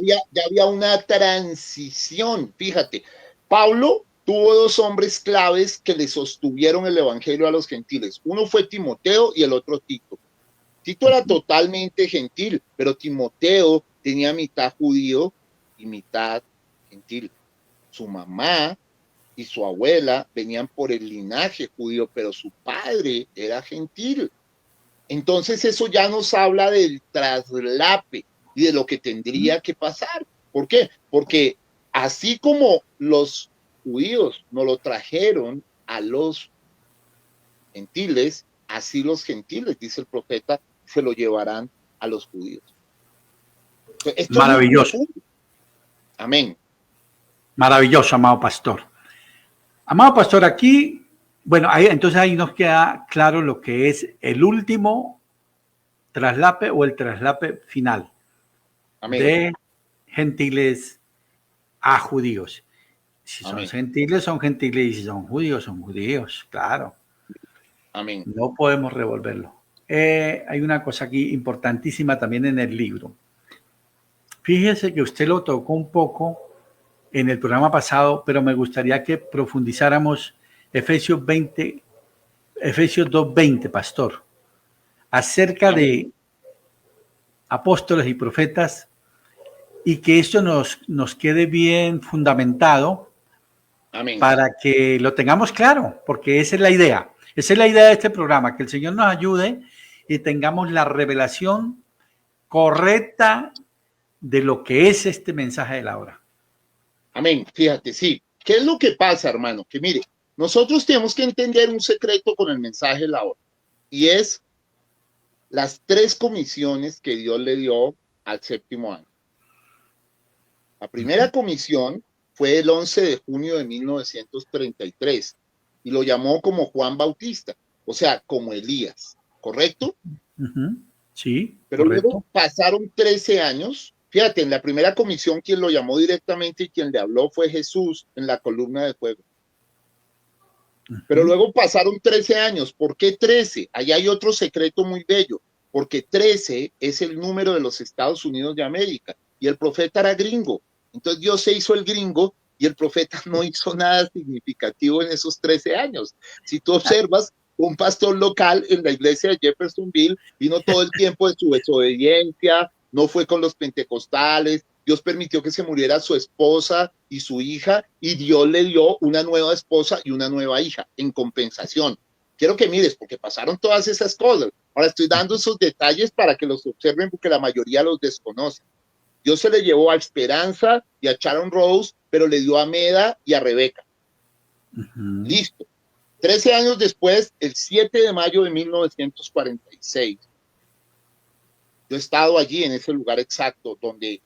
había una transición. Fíjate, Pablo tuvo dos hombres claves que le sostuvieron el evangelio a los gentiles. Uno fue Timoteo y el otro Tito. Tito era totalmente gentil, pero Timoteo tenía mitad judío y mitad gentil. Su mamá y su abuela venían por el linaje judío, pero su padre era gentil. Entonces eso ya nos habla del traslape y de lo que tendría que pasar. ¿Por qué? Porque así como los judíos nos lo trajeron a los gentiles, así los gentiles, dice el profeta, se lo llevarán a los judíos. Esto maravilloso. Amén. Maravilloso, amado pastor. Amado pastor, aquí, bueno, entonces ahí nos queda claro lo que es el último traslape o el traslape final. Amén. De gentiles a judíos. Si son gentiles, son gentiles, y si son judíos, claro. Amén. No podemos revolverlo. Hay una cosa aquí importantísima también en el libro. Fíjese que usted lo tocó un poco en el programa pasado, pero me gustaría que profundizáramos Efesios 2:20, pastor, acerca de apóstoles y profetas, y que esto nos quede bien fundamentado. Amén. Para que lo tengamos claro, porque esa es la idea. Esa es la idea de este programa, que el Señor nos ayude y tengamos la revelación correcta de lo que es este mensaje de la hora. Amén. Fíjate, sí. ¿Qué es lo que pasa, hermano? Que mire, nosotros tenemos que entender un secreto con el mensaje de la hora, y es las 3 comisiones que Dios le dio al séptimo año. La primera comisión fue el 11 de junio de 1933 y lo llamó como Juan Bautista, o sea, como Elías, ¿correcto? Sí. Pero correcto. Luego pasaron 13 años. Fíjate, en la primera comisión quien lo llamó directamente y quien le habló fue Jesús en la columna de fuego. Pero luego pasaron 13 años. ¿Por qué 13? Allá hay otro secreto muy bello, porque 13 es el número de los Estados Unidos de América y el profeta era gringo. Entonces Dios se hizo el gringo y el profeta no hizo nada significativo en esos 13 años. Si tú observas, un pastor local en la iglesia de Jeffersonville vino todo el tiempo de su desobediencia, no fue con los pentecostales, Dios permitió que se muriera su esposa y su hija y Dios le dio una nueva esposa y una nueva hija en compensación. Quiero que mires, porque pasaron todas esas cosas. Ahora estoy dando esos detalles para que los observen porque la mayoría los desconoce. Dios se le llevó a Esperanza y a Sharon Rose, pero le dio a Meda y a Rebeca. Listo. 13 años después, el 7 de mayo de 1946, yo he estado allí en ese lugar exacto donde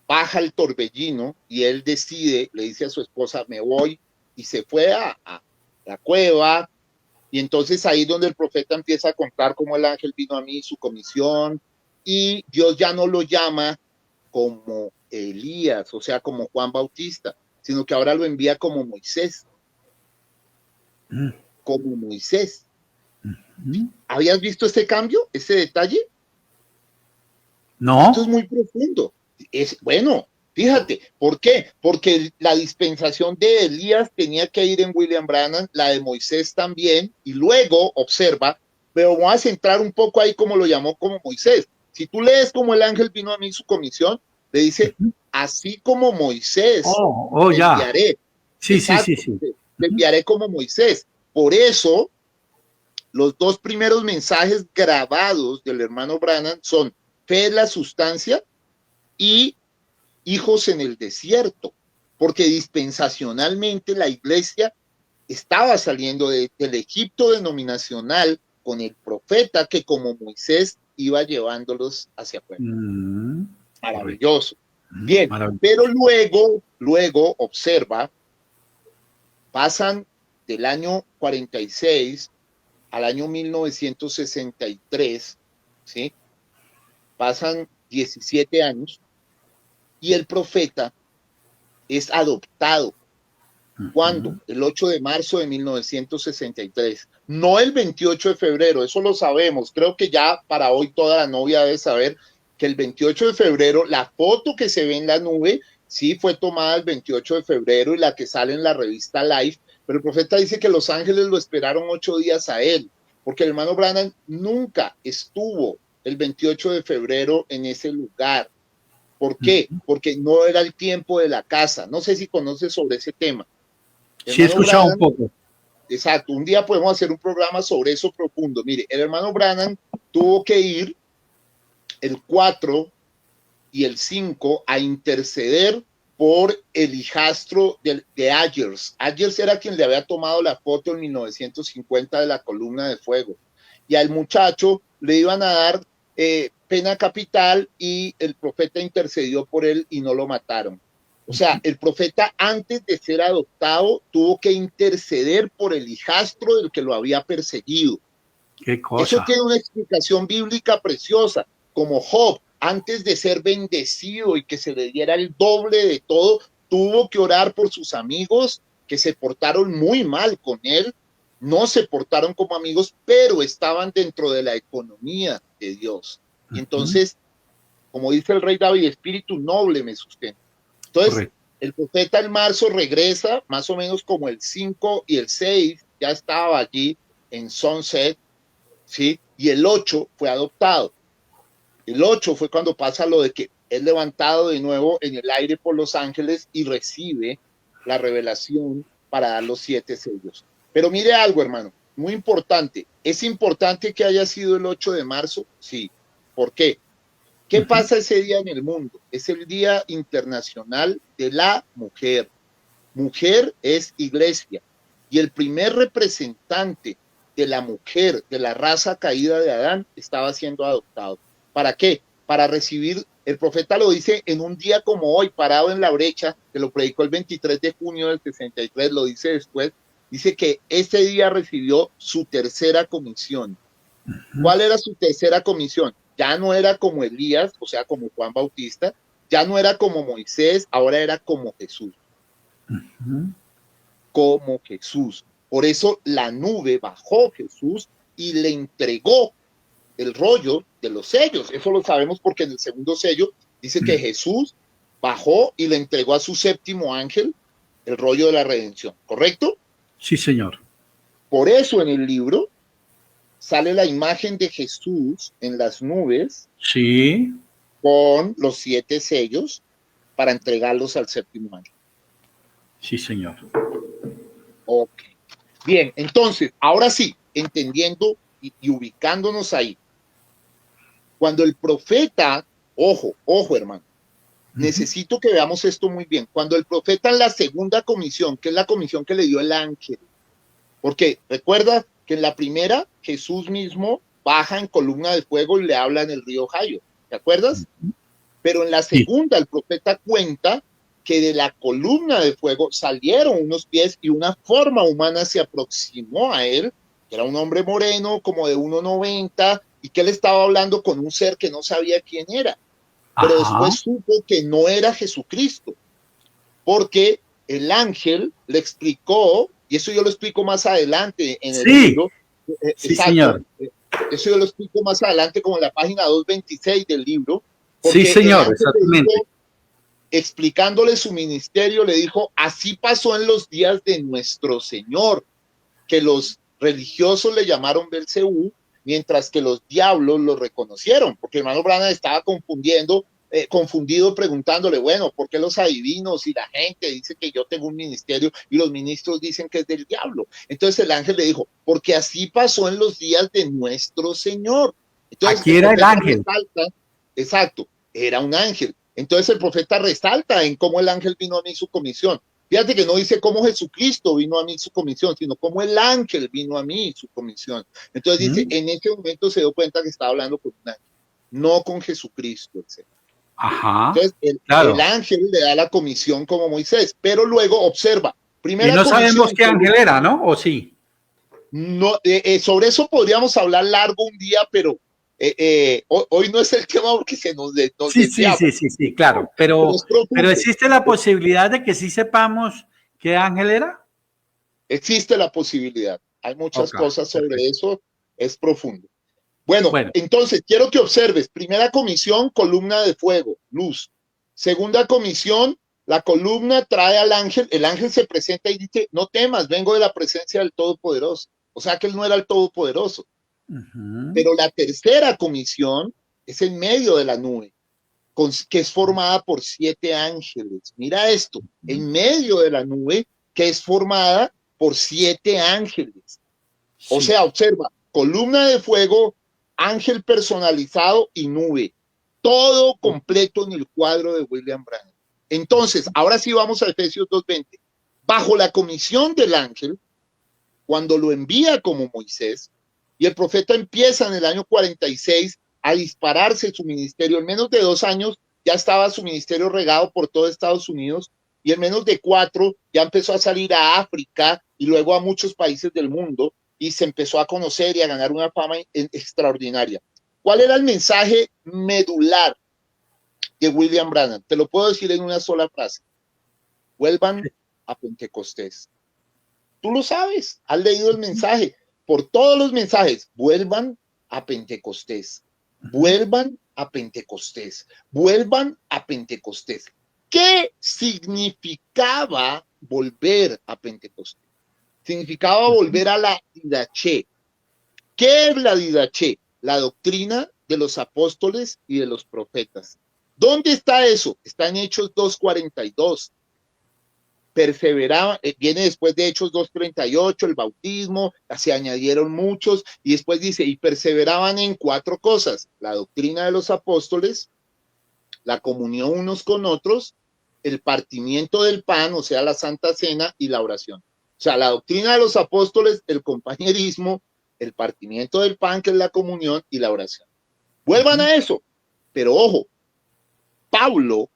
baja el torbellino y él decide, le dice a su esposa, me voy, y se fue a la cueva. Y entonces ahí es donde el profeta empieza a contar cómo el ángel vino a mí, su comisión, y Dios ya no lo llama como Elías, o sea, como Juan Bautista, sino que ahora lo envía como Moisés. Como Moisés. ¿Habías visto ese cambio, ese detalle? No. Esto es muy profundo. Bueno, fíjate, ¿por qué? Porque la dispensación de Elías tenía que ir en William Branham, la de Moisés también, y luego, observa, pero vamos a centrar un poco ahí como lo llamó como Moisés. Si tú lees como el ángel vino a mí su comisión, le dice, así como Moisés, te ya. enviaré. Sí, Exacto, sí. te enviaré como Moisés. Por eso, los dos primeros mensajes grabados del hermano Branham son fe es la sustancia y hijos en el desierto, porque dispensacionalmente la iglesia estaba saliendo del Egipto denominacional con el profeta que como Moisés iba llevándolos hacia afuera. Maravilloso. Bien, maravilloso. Pero luego observa, pasan del año 46 al año 1963, ¿sí? Pasan 17 años y el profeta es adoptado. ¿Cuándo? El 8 de marzo de 1963. No el 28 de febrero, eso lo sabemos. Creo que ya para hoy toda la novia debe saber que el 28 de febrero, la foto que se ve en la nube, sí fue tomada el 28 de febrero y la que sale en la revista Life, pero el profeta dice que los ángeles lo esperaron 8 días a él, porque el hermano Branham nunca estuvo el 28 de febrero en ese lugar. ¿Por qué? Porque no era el tiempo de la casa. No sé si conoces sobre ese tema. Sí, he escuchado un poco. Exacto, un día podemos hacer un programa sobre eso profundo. Mire, el hermano Branham tuvo que ir el 4 y el 5 a interceder por el hijastro de Ayers. Ayers era quien le había tomado la foto en 1950 de la columna de fuego. Y al muchacho le iban a dar pena capital y el profeta intercedió por él y no lo mataron. O sea, el profeta antes de ser adoptado tuvo que interceder por el hijastro del que lo había perseguido. ¿Qué cosa? Eso tiene una explicación bíblica preciosa, como Job, antes de ser bendecido y que se le diera el doble de todo, tuvo que orar por sus amigos que se portaron muy mal con él, no se portaron como amigos, pero estaban dentro de la economía de Dios. Y entonces, como dice el rey David, espíritu noble me sustenta. Entonces, correcto. El profeta en marzo regresa, más o menos como el 5 y el 6, ya estaba allí en Sunset, ¿sí? Y el 8 fue adoptado. El 8 fue cuando pasa lo de que es levantado de nuevo en el aire por los ángeles y recibe la revelación para dar los 7 sellos. Pero mire algo, hermano, muy importante. ¿Es importante que haya sido el 8 de marzo? Sí. ¿Por qué? ¿Qué pasa ese día en el mundo? Es el Día Internacional de la Mujer. Mujer es iglesia. Y el primer representante de la mujer, de la raza caída de Adán, estaba siendo adoptado. ¿Para qué? Para recibir, el profeta lo dice en un día como hoy, parado en la brecha, que lo predicó el 23 de junio del 63, lo dice después, dice que ese día recibió su tercera comisión. ¿Cuál era su tercera comisión? Ya no era como Elías, o sea, como Juan Bautista, ya no era como Moisés, ahora era como Jesús. Como Jesús. Por eso la nube bajó Jesús y le entregó el rollo de los sellos. Eso lo sabemos porque en el segundo sello dice que Jesús bajó y le entregó a su séptimo ángel el rollo de la redención, ¿correcto? Sí, señor. Por eso en el libro sale la imagen de Jesús en las nubes, sí, con los 7 sellos para entregarlos al séptimo ángel. Sí, señor. Ok. Bien, entonces, ahora sí, entendiendo y ubicándonos ahí, Cuando el profeta, ojo hermano, Ujú. necesito que veamos esto muy bien. Cuando el profeta en la segunda comisión, que es la comisión que le dio el ángel, porque recuerda que en la primera Jesús mismo baja en columna de fuego y le habla en el río Jairo, ¿te acuerdas? Pero en la Sí. segunda el profeta cuenta que de la columna de fuego salieron unos pies y una forma humana se aproximó a él, que era un hombre moreno como de 1,90 y que él estaba hablando con un ser que no sabía quién era, pero Ajá. después supo que no era Jesucristo, porque el ángel le explicó, y eso yo lo explico más adelante en el Sí, libro, sí, exacto, señor. eso yo lo explico más adelante como en la página 226 del libro, Sí, porque el señor, ángel le exactamente. dijo, explicándole su ministerio, le dijo, así pasó en los días de nuestro Señor, que los religiosos le llamaron Belcebú, mientras que los diablos lo reconocieron, porque el hermano Branham estaba confundido preguntándole, bueno, ¿por qué los adivinos y la gente dice que yo tengo un ministerio y los ministros dicen que es del diablo? Entonces el ángel le dijo, porque así pasó en los días de nuestro Señor. Entonces Aquí el era el profeta ángel. resalta, exacto, era un ángel. Entonces el profeta resalta en cómo el ángel vino a mí su comisión. Fíjate que no dice cómo Jesucristo vino a mí su comisión, sino cómo el ángel vino a mí su comisión. Entonces dice, ¿Mm? en ese momento se dio cuenta que estaba hablando con un ángel, no con Jesucristo, etc. Ajá, Entonces el claro. ángel le da la comisión como Moisés, pero luego observa, Y primera no sabemos comisión, qué ángel era, ¿no? ¿O sí? no, sobre eso podríamos hablar largo un día, pero hoy no es el tema porque nos Sí, sí, desviamos, sí, sí, sí, claro. pero es Pero profundo. existe la posibilidad de que sí sepamos qué ángel era. Existe la posibilidad. Hay muchas Ok, cosas sobre perfecto. eso, es profundo. Bueno, Bueno, entonces quiero que observes. Primera comisión, columna de fuego, luz. Segunda comisión, la columna trae al ángel. El ángel se presenta y dice, no temas, vengo de la presencia del Todopoderoso. O sea que él no era el Todopoderoso. ujú, Pero la tercera comisión es en medio de la nube, que es formada por 7 ángeles. Mira esto, en medio de la nube, que es formada por 7 ángeles. O sí. sea, observa, columna de fuego, ángel personalizado y nube. Todo completo en el cuadro de William Branham. Entonces, ahora sí vamos a Efesios 2:20. Bajo la comisión del ángel, cuando lo envía como Moisés, y el profeta empieza en el año 46 a dispararse su ministerio, en menos de 2 años ya estaba su ministerio regado por todo Estados Unidos, y en menos de 4 ya empezó a salir a África y luego a muchos países del mundo, y se empezó a conocer y a ganar una fama extraordinaria. ¿Cuál era el mensaje medular de William Branham? Te lo puedo decir en una sola frase: vuelvan a Pentecostés. Tú lo sabes, has leído el mensaje. Por todos los mensajes, vuelvan a Pentecostés, Ujú. vuelvan a Pentecostés, vuelvan a Pentecostés. ¿Qué significaba volver a Pentecostés? Significaba volver a la didaché. ¿Qué es la didaché? La doctrina de los apóstoles y de los profetas. ¿Dónde está eso? Está en Hechos 2:42. Perseveraban, viene después de Hechos 2:38, el bautismo, se añadieron muchos, y después dice, y perseveraban en 4 cosas: la doctrina de los apóstoles, la comunión unos con otros, el partimiento del pan, o sea, la Santa Cena, y la oración. O sea, la doctrina de los apóstoles, el compañerismo, el partimiento del pan, que es la comunión, y la oración. Vuelvan Ujú. a eso, pero ojo, Pablo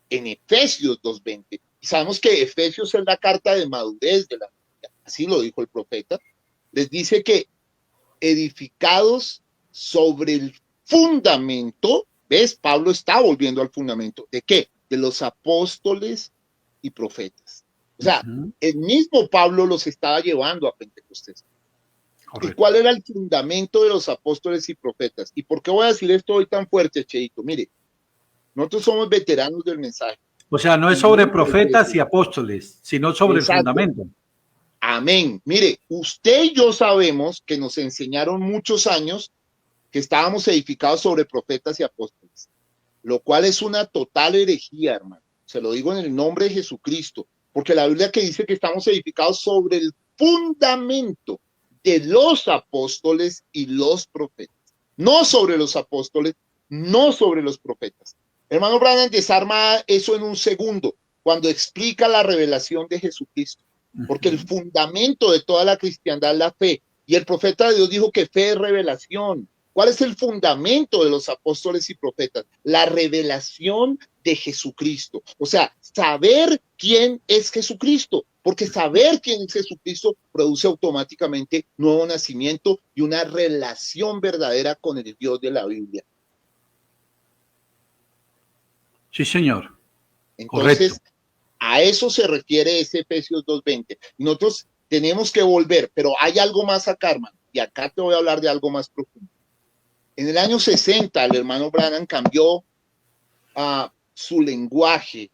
en Efesios 2:20. Y sabemos que Efesios es la carta de madurez de la Biblia, así lo dijo el profeta. Les dice que edificados sobre el fundamento, ¿ves? Pablo está volviendo al fundamento. ¿De qué? De los apóstoles y profetas. O sea, Ujú. el mismo Pablo los estaba llevando a Pentecostés. ¿Y cuál Correcto. era el fundamento de los apóstoles y profetas? ¿Y por qué voy a decir esto hoy tan fuerte, Cheito? Mire, nosotros somos veteranos del mensaje. O sea, no es Y sobre muchas profetas veces, y apóstoles, sino sobre el exacto, fundamento. amén. Mire, usted y yo sabemos que nos enseñaron muchos años que estábamos edificados sobre profetas y apóstoles, lo cual es una total herejía, hermano. Se lo digo en el nombre de Jesucristo, porque la Biblia que dice que estamos edificados sobre el fundamento de los apóstoles y los profetas, no sobre los apóstoles, no sobre los profetas. Hermano Branham desarma eso en un segundo, cuando explica la revelación de Jesucristo, porque el fundamento de toda la cristiandad es la fe, y el profeta de Dios dijo que fe es revelación. ¿Cuál es el fundamento de los apóstoles y profetas? La revelación de Jesucristo. O sea, saber quién es Jesucristo, porque saber quién es Jesucristo produce automáticamente nuevo nacimiento y una relación verdadera con el Dios de la Biblia. Sí, señor. Entonces, Correcto. a eso se refiere ese Efesios 2:20. Nosotros tenemos que volver, pero hay algo más acá, hermano, y acá te voy a hablar de algo más profundo. En el año 60, el hermano Branham cambió su lenguaje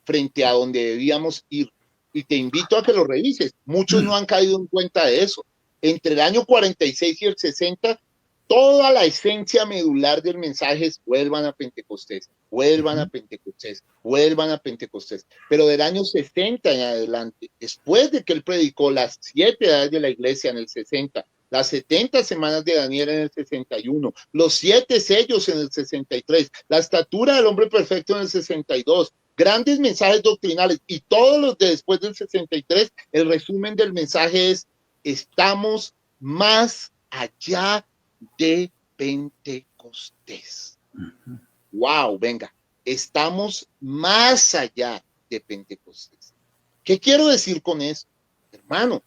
frente a donde debíamos ir. Y te invito a que lo revises. Muchos no han caído en cuenta de eso. Entre el año 46 y el 60, toda la esencia medular del mensaje es vuelvan a Pentecostés, vuelvan a Pentecostés, vuelvan a Pentecostés. Pero del año 60 en adelante, después de que él predicó las 7 edades de la iglesia en el 60, las 70 semanas de Daniel en el 61, los 7 sellos en el 63, la estatura del hombre perfecto en el 62, grandes mensajes doctrinales y todos los de después del 63, el resumen del mensaje es: estamos más allá de Pentecostés. Wow, venga, estamos más allá de Pentecostés. ¿Qué quiero decir con eso? Hermano,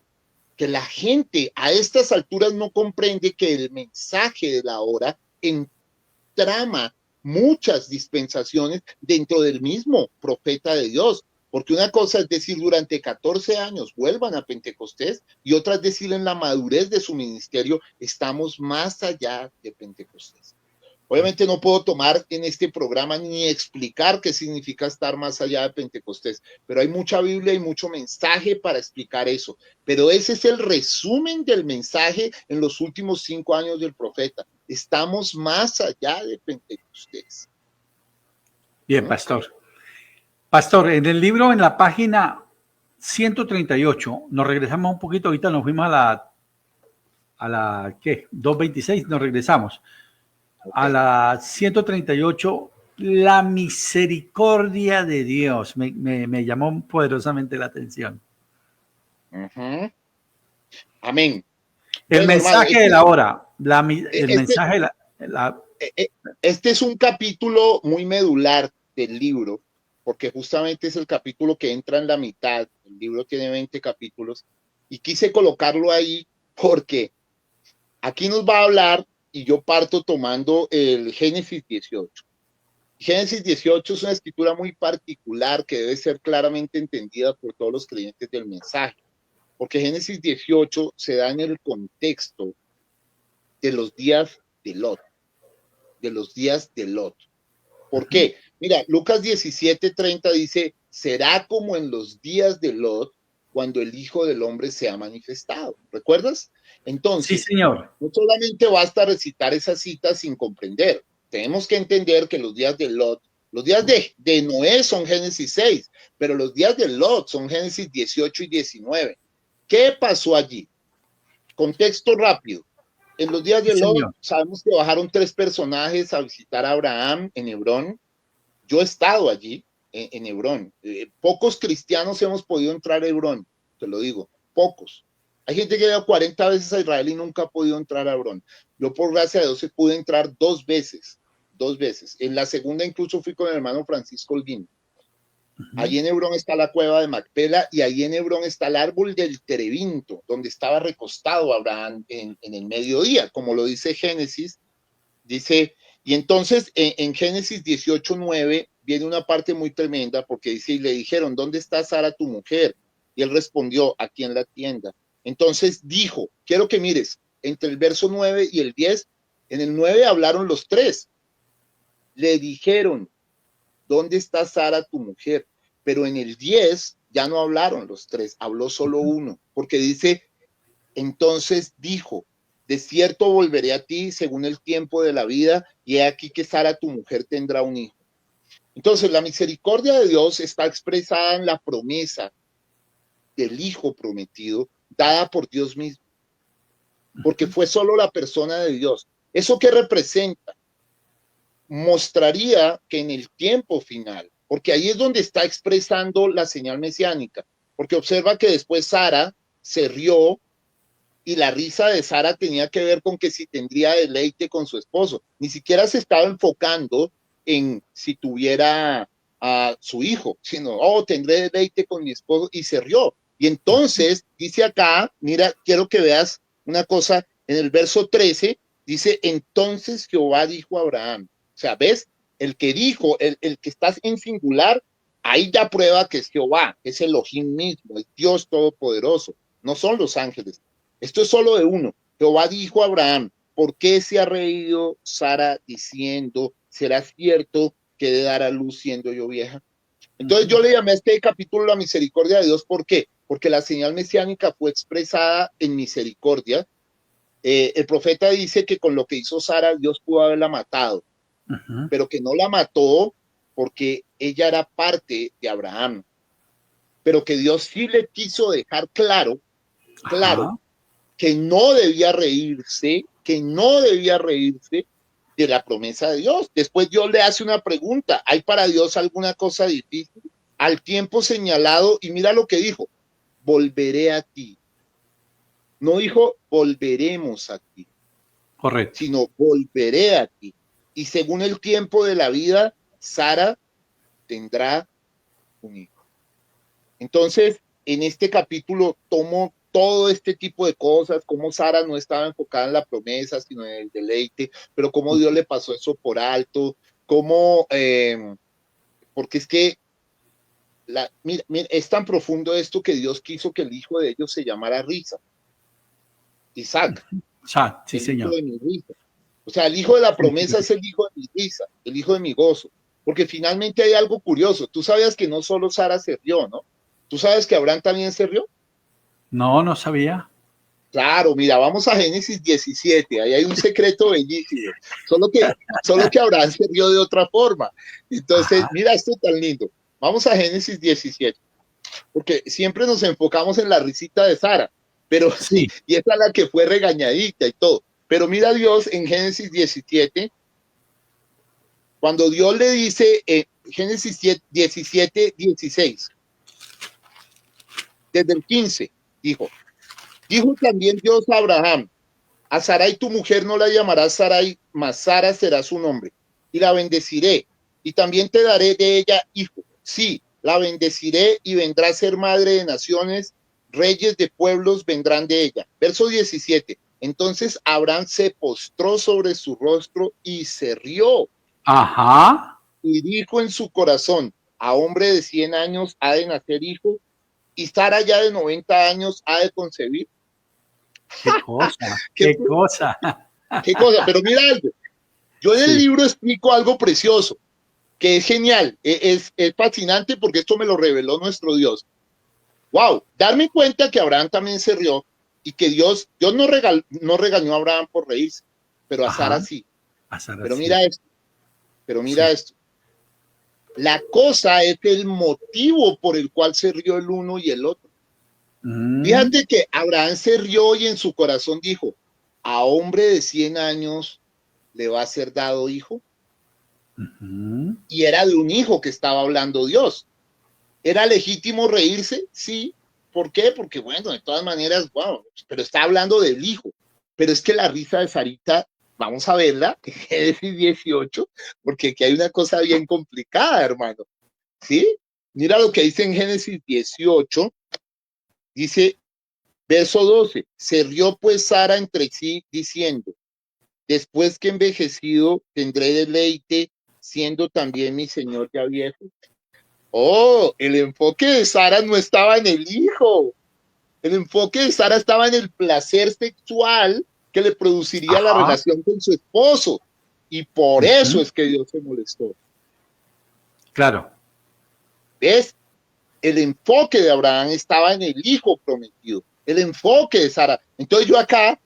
que la gente a estas alturas no comprende que el mensaje de la hora entrama muchas dispensaciones dentro del mismo profeta de Dios. Porque una cosa es decir durante 14 años vuelvan a Pentecostés y otra es decir en la madurez de su ministerio estamos más allá de Pentecostés. Obviamente no puedo tomar en este programa ni explicar qué significa estar más allá de Pentecostés, pero hay mucha Biblia y mucho mensaje para explicar eso. Pero ese es el resumen del mensaje en los últimos 5 años del profeta. Estamos más allá de Pentecostés. Bien, pastor. Pastor, en el libro, en la página 138, nos regresamos un poquito, ahorita nos fuimos a la ¿qué? 226, nos regresamos. A la 138, la misericordia de Dios. Me llamó poderosamente la atención. Amén. El Bueno, hermano, mensaje de la hora. El mensaje de este es un capítulo muy medular del libro, porque justamente es el capítulo que entra en la mitad. El libro tiene 20 capítulos y quise colocarlo ahí porque aquí nos va a hablar, y yo parto tomando el Génesis 18. Génesis 18 es una escritura muy particular que debe ser claramente entendida por todos los creyentes del mensaje, porque Génesis 18 se da en el contexto de los días de Lot, de los días de Lot. ¿Por qué? Mira, Lucas 17:30 dice, será como en los días de Lot, cuando el Hijo del Hombre se ha manifestado. ¿Recuerdas? Sí, Entonces, señor. no solamente basta recitar esa cita sin comprender. Tenemos que entender que los días de Lot, los días de Noé son Génesis 6, pero los días de Lot son Génesis 18 y 19. ¿Qué pasó allí? Contexto rápido. En los días Sí, de Lot, señor. sabemos que bajaron 3 personajes a visitar a Abraham en Hebrón. Yo he estado allí, en Hebrón. Pocos cristianos hemos podido entrar a Hebrón, te lo digo, pocos. Hay gente que ha ido 40 veces a Israel y nunca ha podido entrar a Hebrón. Yo, por gracia de Dios, pude entrar 2 veces, 2 veces. En la segunda incluso fui con el hermano Francisco Holguín. Allí en Hebrón está la cueva de Macpela y allí en Hebrón está el árbol del terebinto, donde estaba recostado Abraham en el mediodía, como lo dice Génesis. Dice, y entonces en Génesis 18:9 viene una parte muy tremenda porque dice, y le dijeron, ¿dónde está Sara tu mujer? Y él respondió, aquí en la tienda. Entonces dijo, quiero que mires, entre el verso 9 y el 10, en el 9 hablaron los 3. Le dijeron, ¿dónde está Sara tu mujer? Pero en el 10 ya no hablaron los 3, habló solo uno, porque dice, entonces dijo, de cierto volveré a ti según el tiempo de la vida, y he aquí que Sara tu mujer tendrá un hijo. Entonces la misericordia de Dios está expresada en la promesa del hijo prometido dada por Dios mismo, porque fue solo la persona de Dios. ¿Eso qué representa? mostraría que en el tiempo final, porque ahí es donde está expresando la señal mesiánica, porque observa que después Sara se rió y la risa de Sara tenía que ver con que si tendría deleite con su esposo, ni siquiera se estaba enfocando en si tuviera a su hijo, sino, oh, tendré deleite con mi esposo, y se rió. Y entonces, dice acá, mira, quiero que veas una cosa, en el verso 13, dice, entonces Jehová dijo a Abraham, o sea, ¿ves? El que dijo, el que está en singular, ahí ya prueba que es Jehová, es Elohim mismo, el Dios todopoderoso, no son los ángeles. Esto es solo de uno. Jehová dijo a Abraham, ¿por qué se ha reído Sara diciendo, será cierto que de dar a luz siendo yo vieja? Entonces yo le llamé a este capítulo la misericordia de Dios. ¿Por qué? Porque la señal mesiánica fue expresada en misericordia. El profeta dice que con lo que hizo Sara, Dios pudo haberla matado, pero que no la mató porque ella era parte de Abraham, pero que Dios sí le quiso dejar claro, Ajá. que no debía reírse, de la promesa de Dios. Después Dios le hace una pregunta, ¿hay para Dios alguna cosa difícil? Al tiempo señalado, y mira lo que dijo, volveré a ti. No dijo, volveremos a ti, Correcto. sino volveré a ti. Y según el tiempo de la vida, Sara tendrá un hijo. Entonces, en este capítulo tomo todo este tipo de cosas, cómo Sara no estaba enfocada en la promesa, sino en el deleite, pero cómo Dios le pasó eso por alto, cómo, porque es que mira, es tan profundo esto que Dios quiso que el hijo de ellos se llamara Risa, Isaac, Sí, el hijo señor. de mi risa. O sea, el hijo de la promesa es el hijo de mi risa, el hijo de mi gozo. Porque finalmente hay algo curioso. Tú sabías que no solo Sara se rió, ¿no? Tú sabes que Abraham también se rió. No, no sabía. Claro, mira, vamos a Génesis 17, ahí hay un secreto bellísimo, solo que Abraham se rió de otra forma. Entonces, Ajá. mira esto tan lindo. Vamos a Génesis 17, porque siempre nos enfocamos en la risita de Sara, pero Sí. y esa es la que fue regañadita y todo. Pero mira a Dios en Génesis 17, cuando Dios le dice en Génesis 17, 16, desde el 15, dijo también Dios a Abraham, a Sarai tu mujer no la llamarás Sarai, mas Sara será su nombre. Y la bendeciré. Y también te daré de ella hijo. Sí, la bendeciré y vendrá a ser madre de naciones. Reyes de pueblos vendrán de ella. Verso 17. Entonces Abraham se postró sobre su rostro y se rió. Ajá. Y dijo en su corazón, a hombre de 100 años ha de nacer hijo. Y Sara ya de 90 años ha de concebir. Qué cosa. ¿Qué, Qué cosa. qué cosa? Pero mira algo. Yo en el Sí. libro explico algo precioso, que es genial, es fascinante porque esto me lo reveló nuestro Dios. Wow, darme cuenta que Abraham también se rió y que Dios no regañó a Abraham por reírse, pero a Ajá. Sara sí. A Sara, Pero sí. mira esto, pero mira Sí. esto. La cosa es el motivo por el cual se rió el uno y el otro. Mm, Fíjate que Abraham se rió y en su corazón dijo, a hombre de 100 años le va a ser dado hijo. ujú. Y era de un hijo que estaba hablando Dios. ¿Era legítimo reírse? Sí. ¿Por qué? Porque, bueno, de todas maneras, wow, pero está hablando del hijo. Pero es que la risa de Sarita, vamos a verla, en Génesis 18, porque aquí hay una cosa bien complicada, hermano. ¿Sí? Mira lo que dice en Génesis 18, dice, verso 12, se rió pues Sara entre sí diciendo, después que envejecido tendré deleite, siendo también mi señor ya viejo. Oh, el enfoque de Sara no estaba en el hijo. El enfoque de Sara estaba en el placer sexual que le produciría la Ajá. relación con su esposo. Y por eso Ujú. es que Dios se molestó. Claro. ¿Ves? El enfoque de Abraham estaba en el hijo prometido. El enfoque de Sara. Entonces yo acá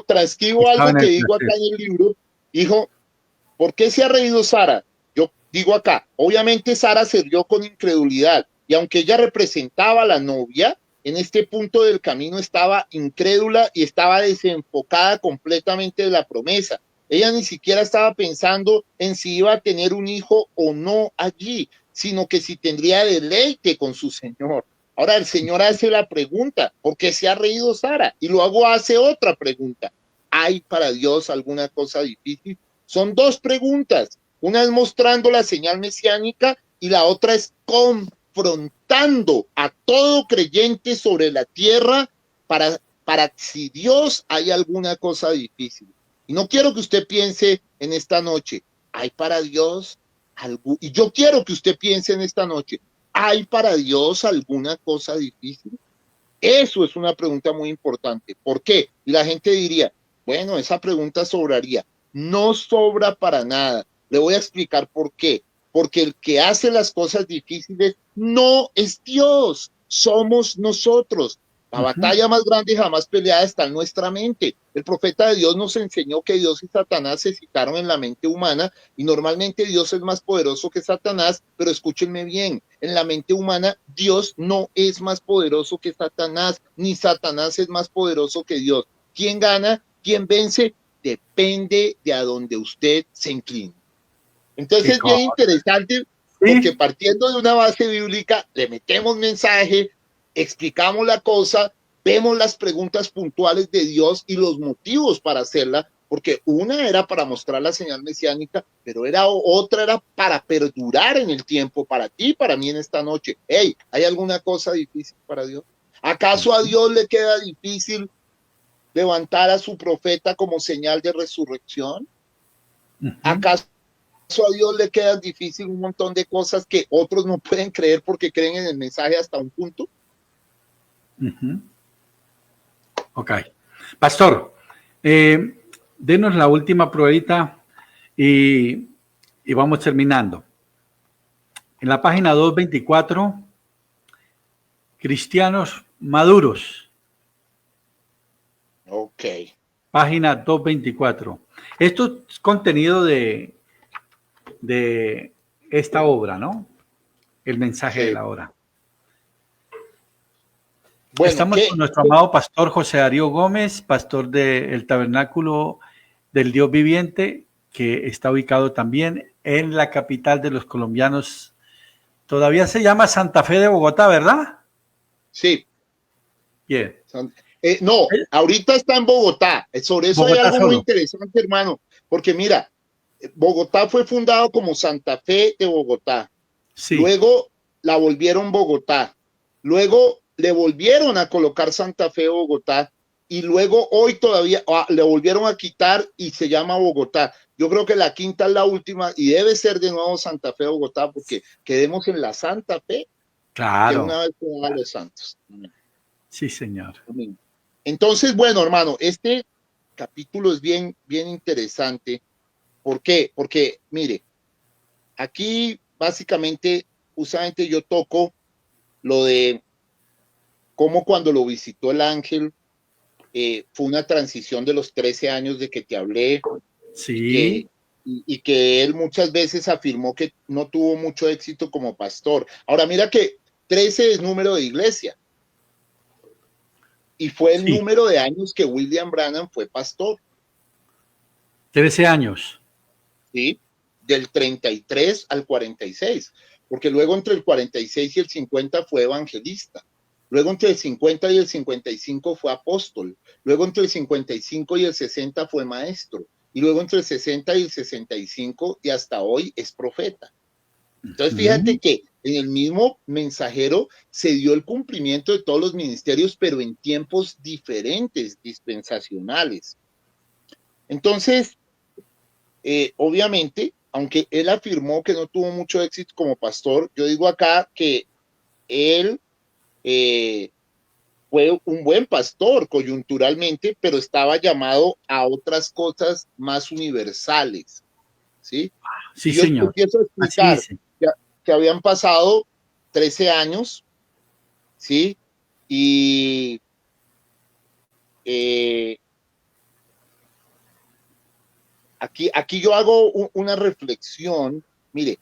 transcribo Estaba algo en que el digo placer. acá en el libro. Hijo, ¿por qué se ha reído Sara? Yo digo acá, obviamente Sara se rió con incredulidad y aunque ella representaba a la novia, en este punto del camino estaba incrédula y estaba desenfocada completamente de la promesa. Ella ni siquiera estaba pensando en si iba a tener un hijo o no allí, sino que si tendría deleite con su Señor. Ahora el Señor hace la pregunta, ¿por qué se ha reído Sara? Y luego hace otra pregunta. ¿Hay para Dios alguna cosa difícil? Son dos preguntas. Una es mostrando la señal mesiánica y la otra es confrontando a todo creyente sobre la tierra para si Dios hay alguna cosa difícil. Y no quiero que usted piense en esta noche, ¿hay para Dios algo? Y yo quiero que usted piense en esta noche, ¿hay para Dios alguna cosa difícil? Eso es una pregunta muy importante. ¿Por qué? Y la gente diría, bueno, esa pregunta sobraría. No sobra para nada. Le voy a explicar por qué. Porque el que hace las cosas difíciles no es Dios, somos nosotros. La batalla más grande jamás peleada está en nuestra mente. El profeta de Dios nos enseñó que Dios y Satanás se citaron en la mente humana y normalmente Dios es más poderoso que Satanás, pero escúchenme bien, en la mente humana Dios no es más poderoso que Satanás, ni Satanás es más poderoso que Dios. ¿Quién gana? ¿Quién vence? Depende de a donde usted se incline. Entonces es bien interesante porque partiendo de una base bíblica, le metemos mensaje, explicamos la cosa, vemos las preguntas puntuales de Dios y los motivos para hacerla, porque una era para mostrar la señal mesiánica, pero otra era para perdurar en el tiempo, para ti, para mí en esta noche. Hey, ¿hay alguna cosa difícil para Dios? ¿Acaso a Dios le queda difícil levantar a su profeta como señal de resurrección? ¿Acaso a Dios le queda difícil un montón de cosas que otros no pueden creer porque creen en el mensaje hasta un punto? Ok. Pastor, denos la última pruebita y vamos terminando. En la página 224, cristianos maduros. Ok. Página 224. Esto es contenido de esta obra, ¿no? El mensaje de la obra. Bueno, estamos con nuestro amado pastor José Darío Gómez, pastor del Tabernáculo del Dios Viviente, que está ubicado también en la capital de los colombianos. Todavía se llama Santa Fe de Bogotá, ¿verdad? Sí. Bien. No, ahorita está en Bogotá. Sobre eso Bogotá hay algo solo. Muy interesante, hermano, porque mira, Bogotá fue fundado como Santa Fe de Bogotá. Sí. Luego la volvieron Bogotá. Luego le volvieron a colocar Santa Fe Bogotá y luego hoy todavía le volvieron a quitar y se llama Bogotá. Yo creo que la quinta es la última y debe ser de nuevo Santa Fe Bogotá porque quedemos en la Santa Fe. Claro. Que una vez fue a los santos. Sí, señor. Entonces, bueno, hermano, este capítulo es bien interesante. ¿Por qué? Porque, mire, aquí básicamente, justamente yo toco lo de cómo cuando lo visitó el ángel, fue una transición de los 13 años de que te hablé. Sí. Y que él muchas veces afirmó que no tuvo mucho éxito como pastor. Ahora, mira que 13 es número de iglesia. Y fue el número de años que William Branham fue pastor. 13 años. Sí, del 33 al 46, porque luego entre el 46 y el 50 fue evangelista. Luego entre el 50 y el 55 fue apóstol. Luego entre el 55 y el 60 fue maestro. Y luego entre el 60 y el 65 y hasta hoy es profeta. Entonces fíjate que en el mismo mensajero se dio el cumplimiento de todos los ministerios, pero en tiempos diferentes, dispensacionales. Entonces, obviamente, aunque él afirmó que no tuvo mucho éxito como pastor, yo digo acá que él fue un buen pastor coyunturalmente, pero estaba llamado a otras cosas más universales. ¿Sí? Sí, yo señor. Empiezo a explicar que habían pasado 13 años, ¿sí? Y aquí yo hago una reflexión, mire,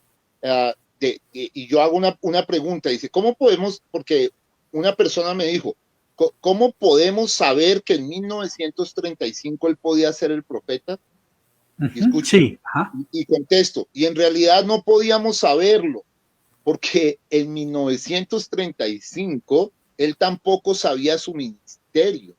y yo hago una pregunta, dice, ¿cómo podemos, porque una persona me dijo, ¿cómo podemos saber que en 1935 él podía ser el profeta? Y escucho, sí, ajá. y contesto, y en realidad no podíamos saberlo, porque en 1935 él tampoco sabía su ministerio.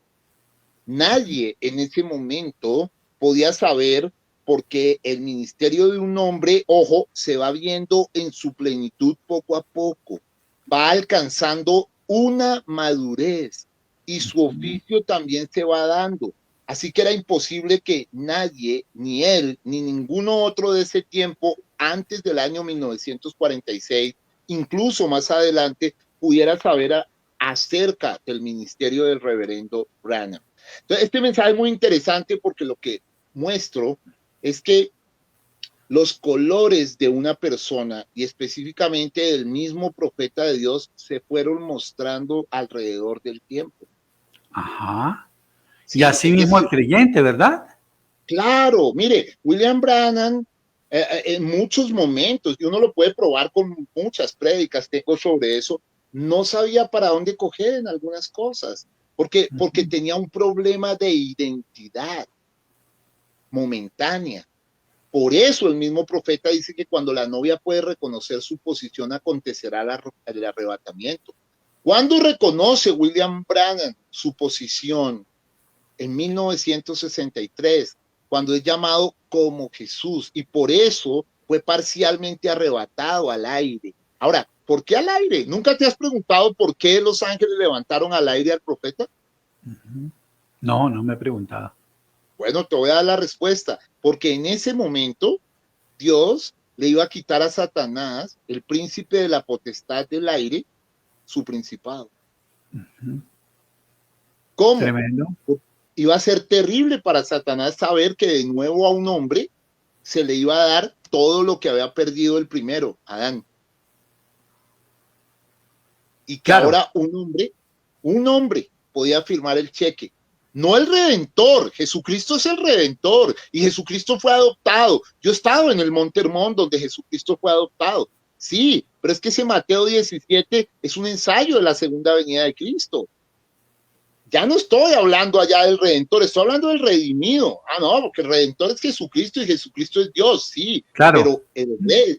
Nadie en ese momento podía saber porque el ministerio de un hombre, ojo, se va viendo en su plenitud poco a poco, va alcanzando una madurez y su oficio también se va dando. Así que era imposible que nadie, ni él, ni ninguno otro de ese tiempo, antes del año 1946, incluso más adelante, pudiera saber acerca del ministerio del reverendo Branham. Entonces, este mensaje es muy interesante porque lo que muestro es que los colores de una persona y específicamente del mismo profeta de Dios se fueron mostrando alrededor del tiempo. Ajá. Y ¿Sí? así Es mismo el decir, creyente, ¿verdad? claro, mire, William Branham en muchos momentos, y uno lo puede probar con muchas prédicas, tengo sobre eso, no sabía para dónde coger en algunas cosas, porque tenía un problema de identidad momentánea. Por eso el mismo profeta dice que cuando la novia puede reconocer su posición acontecerá el arrebatamiento. ¿Cuándo reconoce William Branham su posición? En 1963, cuando es llamado como Jesús, y por eso fue parcialmente arrebatado al aire. Ahora, ¿por qué al aire? ¿Nunca te has preguntado por qué los ángeles levantaron al aire al profeta? No, no me he preguntado. Bueno, te voy a dar la respuesta, porque en ese momento Dios le iba a quitar a Satanás, el príncipe de la potestad del aire, su principado. ¿Cómo? Tremendo. Iba a ser terrible para Satanás saber que de nuevo a un hombre se le iba a dar todo lo que había perdido el primero, Adán. Y que Claro, ahora un hombre podía firmar el cheque. No el Redentor, Jesucristo es el Redentor y Jesucristo fue adoptado. Yo he estado en el Monte Hermón donde Jesucristo fue adoptado. Sí, pero es que ese Mateo 17 es un ensayo de la segunda venida de Cristo. Ya no estoy hablando allá del Redentor, estoy hablando del redimido. Ah, no, porque el Redentor es Jesucristo y Jesucristo es Dios, sí, claro. pero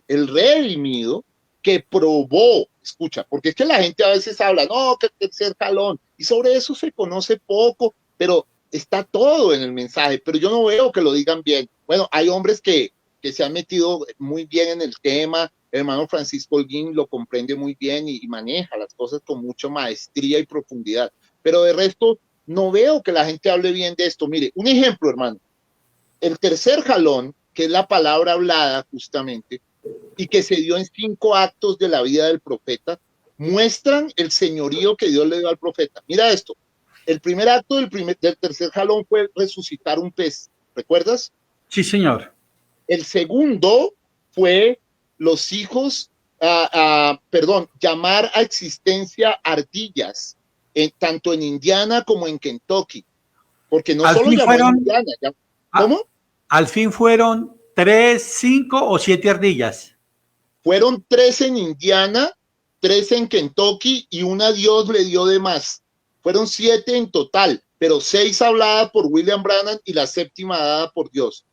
el redimido que probó, escucha, porque es que la gente a veces habla, no, que el tercer jalón, y sobre eso se conoce poco, pero está todo en el mensaje, pero yo no veo que lo digan bien. Bueno, hay hombres que se han metido muy bien en el tema, el hermano Francisco Holguín lo comprende muy bien y maneja las cosas con mucha maestría y profundidad. Pero de resto, no veo que la gente hable bien de esto. Mire, un ejemplo, hermano. El tercer jalón, que es la palabra hablada justamente, y que se dio en 5 actos de la vida del profeta, muestran el señorío que Dios le dio al profeta. Mira esto. El primer acto del tercer jalón fue resucitar un pez. ¿Recuerdas? Sí, señor. El segundo fue los hijos, llamar a existencia ardillas, tanto en Indiana como en Kentucky, porque no Al solo fin llamó en fueron, Indiana, a- ¿cómo? al fin fueron 3, 5 o 7 ardillas. Fueron 3 en Indiana, 3 en Kentucky y una Dios le dio de más. Fueron 7 en total, pero 6 habladas por William Branham y la séptima dada por Dios.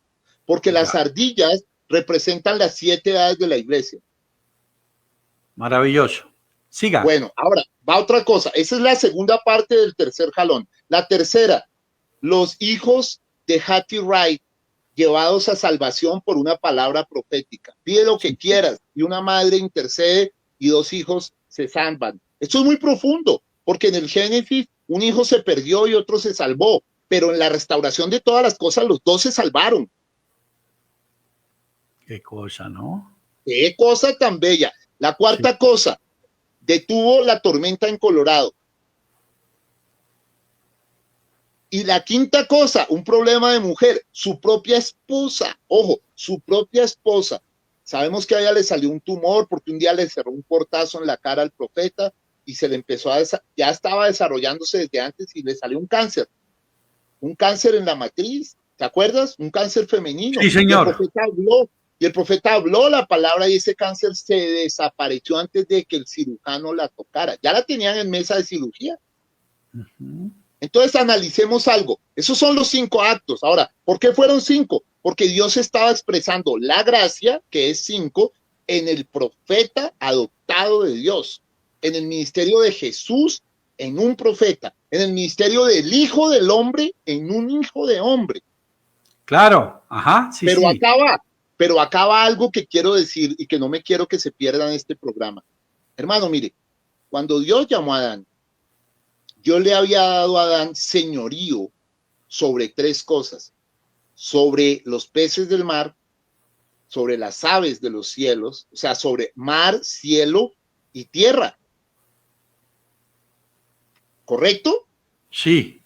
Porque las Ya, ardillas representan las 7 edades de la iglesia. maravilloso. Siga. Bueno, ahora va otra cosa. Esa es la segunda parte del tercer jalón. La tercera, los hijos de Hattie Wright llevados a salvación por una palabra profética. Pide lo que quieras y una madre intercede y 2 hijos se salvan. Esto es muy profundo, porque en el Génesis un hijo se perdió y otro se salvó, pero en la restauración de todas las cosas los 2 se salvaron. Qué cosa, ¿no? Qué cosa tan bella. La Sí. cuarta cosa, detuvo la tormenta en Colorado. Y la quinta cosa, un problema de mujer, su propia esposa, ojo, su propia esposa. Sabemos que a ella le salió un tumor porque un día le cerró un portazo en la cara al profeta y se le empezó ya estaba desarrollándose desde antes y le salió un cáncer en la matriz, ¿te acuerdas? Un cáncer femenino. Sí, señor. Y el profeta habló la palabra y ese cáncer se desapareció antes de que el cirujano la tocara. Ya la tenían en mesa de cirugía. Entonces analicemos algo. Esos son los 5 actos. Ahora, ¿por qué fueron 5? porque Dios estaba expresando la gracia, que es 5, en el profeta adoptado de Dios, en el ministerio de Jesús, en un profeta, en el ministerio del Hijo del Hombre, en un hijo de hombre. Claro, ajá, sí, Pero sí. acaba algo que quiero decir y que no me quiero que se pierda en este programa. Hermano, mire, cuando Dios llamó a Adán, yo le había dado a Adán señorío sobre 3 cosas: sobre los peces del mar, sobre las aves de los cielos, o sea, sobre mar, cielo y tierra. ¿Correcto? Sí,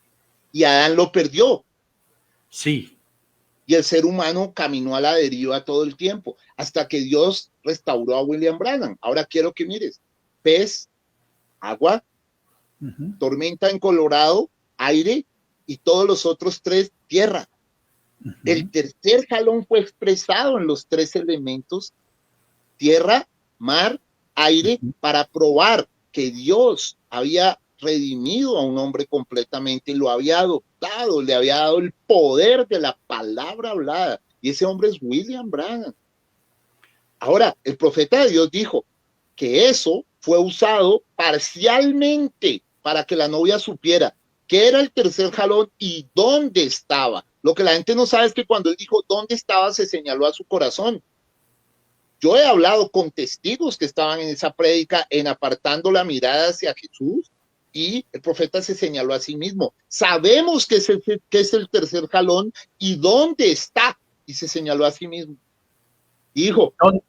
Y Adán lo perdió. sí. Y el ser humano caminó a la deriva todo el tiempo, hasta que Dios restauró a William Branham. Ahora quiero que mires: pez, agua, Ujú, tormenta en Colorado, aire, y todos los otros 3, tierra. El ujú. tercer jalón fue expresado en los 3 elementos, tierra, mar, aire, Ujú. para probar que Dios había redimido a un hombre completamente y lo había adoptado, le había dado el poder de la palabra hablada. Y ese hombre es William Branham. Ahora, el profeta de Dios dijo que eso fue usado parcialmente para que la novia supiera qué era el tercer jalón y dónde estaba. Lo que la gente no sabe es que cuando él dijo dónde estaba, se señaló a su corazón. Yo he hablado con testigos que estaban en esa prédica, en apartando la mirada hacia Jesús, y el profeta se señaló a sí mismo. Sabemos que es el tercer jalón y dónde está, y se señaló a sí mismo. Dijo, ¿Dónde?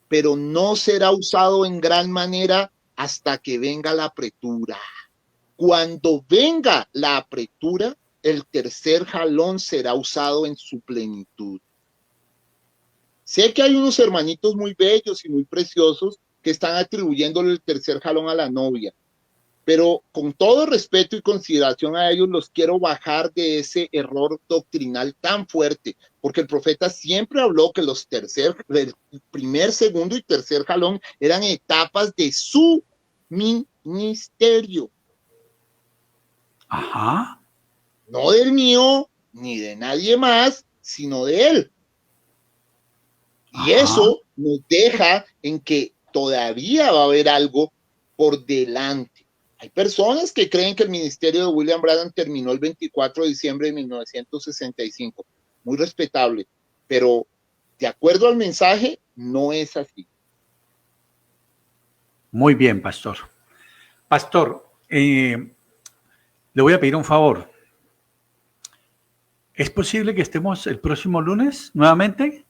pero no será usado en gran manera hasta que venga la apretura. Cuando venga la apretura, el tercer jalón será usado en su plenitud. Sé que hay unos hermanitos muy bellos y muy preciosos que están atribuyéndole el tercer jalón a la novia, pero con todo respeto y consideración a ellos, los quiero bajar de ese error doctrinal tan fuerte, porque el profeta siempre habló que el primer, segundo y tercer jalón eran etapas de su ministerio, Ajá, no del mío ni de nadie más, sino de él. Y ajá. eso nos deja en que todavía va a haber algo por delante. Hay personas que creen que el ministerio de William Branham terminó el 24 de diciembre de 1965. Muy respetable, pero de acuerdo al mensaje, no es así. Muy bien, pastor. Pastor, le voy a pedir un favor. ¿Es posible que estemos el próximo lunes nuevamente?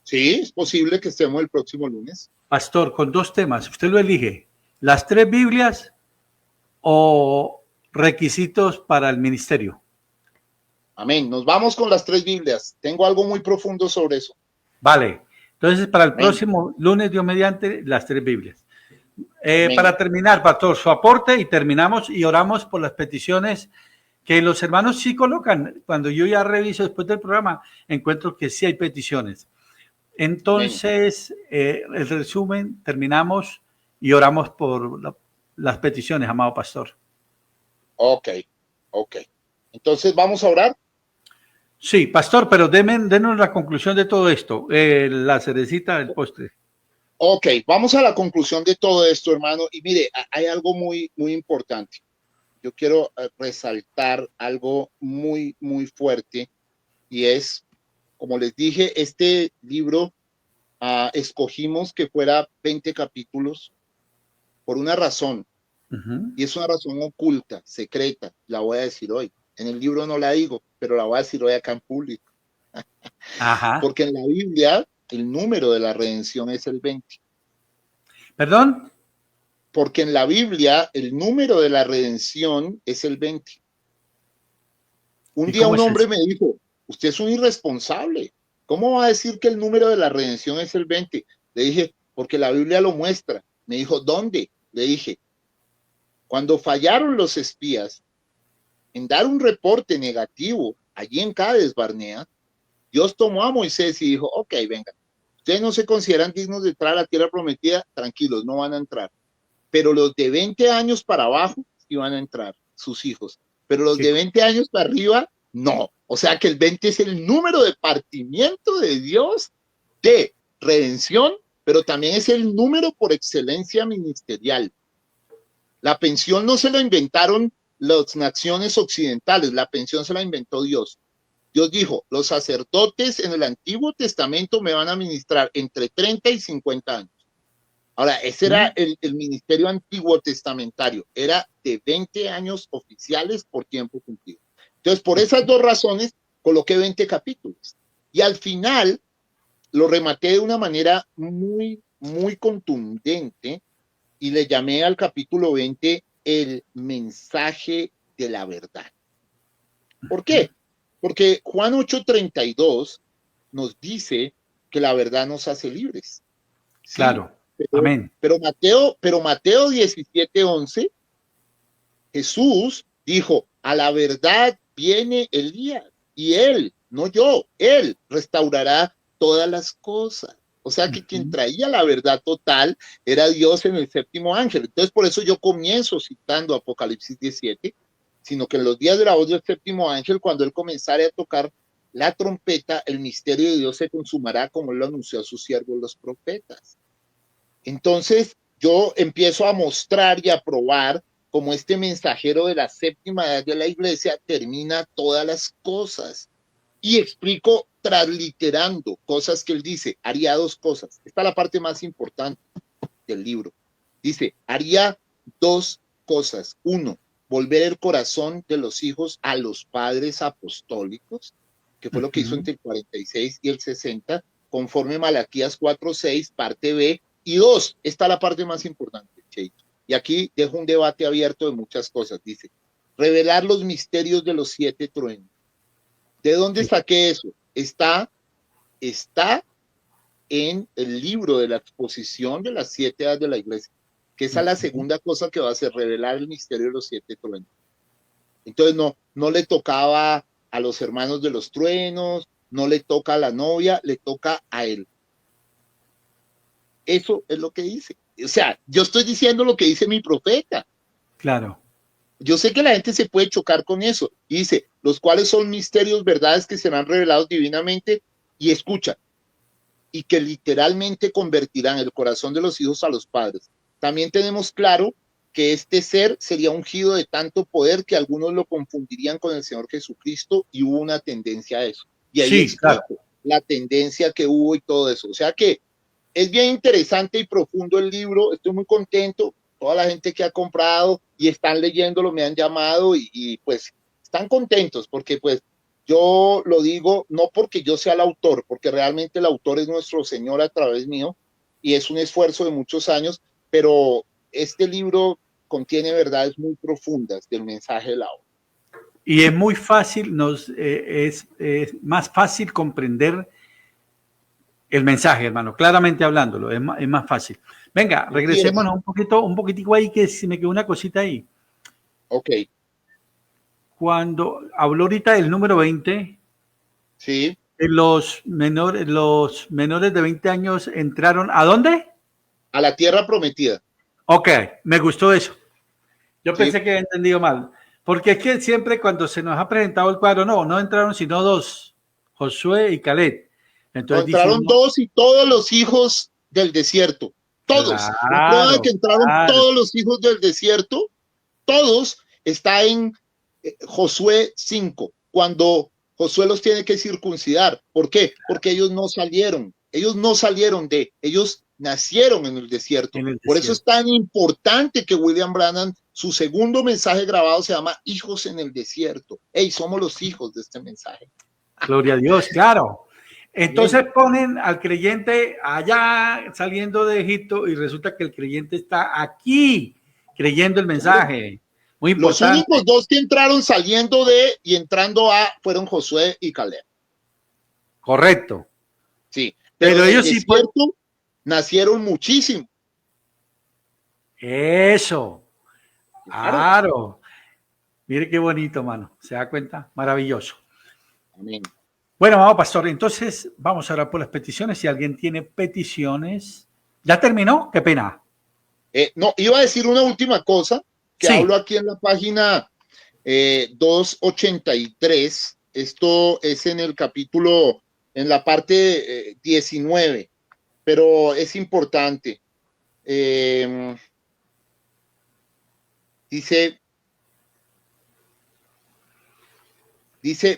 Sí, es posible que estemos el próximo lunes. Pastor, con 2 temas. Usted lo elige. ¿Las 3 Biblias o requisitos para el ministerio? Amén. Nos vamos con las 3 Biblias. Tengo algo muy profundo sobre eso. Vale. Entonces, para el Amén. próximo lunes, Dios mediante, las 3 Biblias. Amén. Para terminar, pastor, su aporte y terminamos y oramos por las peticiones que los hermanos sí colocan. Cuando yo ya reviso después del programa, encuentro que sí hay peticiones. Amén. Entonces, el resumen, terminamos y oramos por las peticiones, amado pastor. Ok, ok. Entonces, ¿vamos a orar? Sí, pastor, pero denos la conclusión de todo esto, la cerecita del postre. Ok, vamos a la conclusión de todo esto, hermano. Y mire, hay algo muy, muy importante. Yo quiero resaltar algo muy, muy fuerte y es, como les dije, este libro escogimos que fuera 20 capítulos por una razón, Uh-huh. y es una razón oculta, secreta, la voy a decir hoy. En el libro no la digo, pero la voy a decir hoy acá en público, Ajá. porque en la Biblia el número de la redención es el 20. ¿Perdón? Porque en la Biblia el número de la redención es el 20. Un ¿Y día cómo un es hombre eso? me dijo, usted es un irresponsable. ¿Cómo va a decir que el número de la redención es el 20? Le dije, porque la Biblia lo muestra. Me dijo, ¿dónde? Le dije, cuando fallaron los espías en dar un reporte negativo allí en Cades Barnea, Dios tomó a Moisés y dijo, ok, venga, ustedes no se consideran dignos de entrar a la tierra prometida, tranquilos, no van a entrar. Pero los de 20 años para abajo sí van a entrar, sus hijos. Pero los ¿Qué? de 20 años para arriba No, o sea que el 20 es el número de partimiento de Dios de redención, pero también es el número por excelencia ministerial. La pensión no se la inventaron las naciones occidentales, la pensión se la inventó Dios. Dios dijo, los sacerdotes en el Antiguo Testamento me van a ministrar entre 30 y 50 años. Ahora, ese era el ministerio antiguo testamentario, era de 20 años oficiales por tiempo cumplido. Entonces, por esas dos razones, coloqué 20 capítulos. Y al final, lo rematé de una manera muy, muy contundente y le llamé al capítulo 20 el mensaje de la verdad. ¿Por qué? Porque Juan 8:32 nos dice que la verdad nos hace libres. ¿Sí? Claro. Amén. Pero Mateo 17:11, Jesús dijo, a la verdad viene Elías y él, no yo, él restaurará todas las cosas. O sea que quien traía la verdad total era Dios en el séptimo ángel. Entonces por eso yo comienzo citando Apocalipsis 17, sino que en los días de la voz del séptimo ángel, cuando él comenzara a tocar la trompeta, el misterio de Dios se consumará como él lo anunció a sus siervos los profetas. Entonces yo empiezo a mostrar y a probar cómo este mensajero de la séptima edad de la iglesia termina todas las cosas. Y explico transliterando cosas que él dice, haría dos cosas. Esta es la parte más importante del libro. Dice, haría dos cosas. Uno, volver el corazón de los hijos a los padres apostólicos, que fue lo que hizo entre el 46 y el 60, conforme Malaquías 4:6, parte B. Y dos, esta es la parte más importante, Cheito. Y aquí dejo un debate abierto de muchas cosas. Dice, revelar los misterios de los 7 truenos. ¿De dónde saqué eso? Está en el libro de la exposición de las 7 edades de la iglesia, que esa es la segunda cosa que va a hacer, revelar el misterio de los 7 truenos. Entonces no le tocaba a los hermanos de los truenos, no le toca a la novia, le toca a él. Eso es lo que dice. O sea, yo estoy diciendo lo que dice mi profeta. Claro. Yo sé que la gente se puede chocar con eso. Y dice, los cuales son misterios, verdades que serán revelados divinamente, y escucha, y que literalmente convertirán el corazón de los hijos a los padres. También tenemos claro que este ser sería ungido de tanto poder que algunos lo confundirían con el Señor Jesucristo, y hubo una tendencia a eso. Y ahí explico la tendencia que hubo y todo eso. O sea que es bien interesante y profundo el libro. Estoy muy contento. Toda la gente que ha comprado y están leyéndolo me han llamado y pues están contentos porque pues yo lo digo no porque yo sea el autor, porque realmente el autor es nuestro Señor a través mío y es un esfuerzo de muchos años, pero este libro contiene verdades muy profundas del mensaje de la obra. Y es muy fácil, es más fácil comprender el mensaje, hermano, claramente hablándolo, es más fácil. Venga, regresémonos un poquitico ahí, que si me quedó una cosita ahí. Ok. Cuando habló ahorita del número 20, sí. Los menores de 20 años entraron, ¿a dónde? A la tierra prometida. Ok, me gustó eso. Yo pensé que había entendido mal. Porque es que siempre cuando se nos ha presentado el cuadro, no entraron sino 2, Josué y Caleb. Entonces entraron 2 y todos los hijos del desierto. Todos. Claro, la prueba de que entraron todos los hijos del desierto, todos, está en Josué 5, cuando Josué los tiene que circuncidar. ¿Por qué? Porque ellos no salieron. Ellos nacieron en el desierto. Por eso es tan importante que William Branham, su segundo mensaje grabado se llama Hijos en el Desierto. Hey, somos los hijos de este mensaje. Gloria a Dios, claro. Entonces ponen al creyente allá saliendo de Egipto y resulta que el creyente está aquí creyendo el mensaje. Muy importante. Los únicos 2 que entraron saliendo de y entrando a fueron Josué y Caleb. Correcto. Sí, pero ellos sí nacieron muchísimo. Eso. Claro. Mire qué bonito, mano. ¿Se da cuenta? Maravilloso. Amén. Bueno, vamos, pastor. Entonces, vamos a orar por las peticiones. Si alguien tiene peticiones. ¿Ya terminó? Qué pena. No, iba a decir una última cosa que hablo aquí en la página 283 Esto es en el capítulo, en la parte 19, pero es importante. Dice,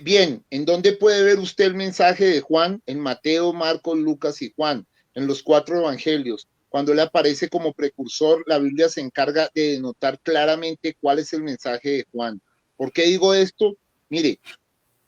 bien, ¿en dónde puede ver usted el mensaje de Juan? En Mateo, Marcos, Lucas y Juan, en los 4 evangelios. Cuando él aparece como precursor, la Biblia se encarga de denotar claramente cuál es el mensaje de Juan. ¿Por qué digo esto? Mire,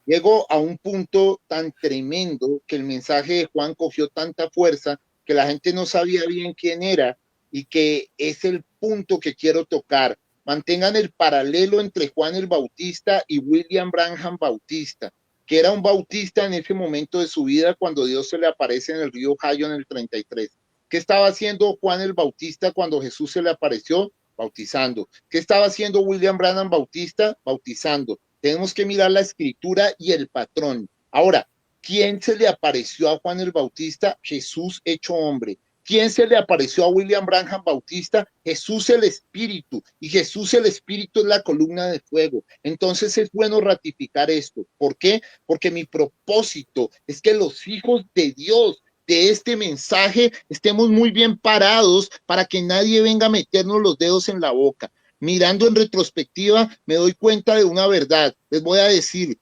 llegó a un punto tan tremendo que el mensaje de Juan cogió tanta fuerza que la gente no sabía bien quién era, y que es el punto que quiero tocar. Mantengan el paralelo entre Juan el Bautista y William Branham Bautista, que era un bautista en ese momento de su vida cuando Dios se le aparece en el río Ohio en el 33. ¿Qué estaba haciendo Juan el Bautista cuando Jesús se le apareció? Bautizando. ¿Qué estaba haciendo William Branham Bautista? Bautizando. Tenemos que mirar la escritura y el patrón. Ahora, ¿quién se le apareció a Juan el Bautista? Jesús hecho hombre. ¿Quién se le apareció a William Branham Bautista? Jesús el Espíritu. Y Jesús el Espíritu es la columna de fuego. Entonces es bueno ratificar esto. ¿Por qué? Porque mi propósito es que los hijos de Dios de este mensaje estemos muy bien parados para que nadie venga a meternos los dedos en la boca. Mirando en retrospectiva, me doy cuenta de una verdad. Les voy a decir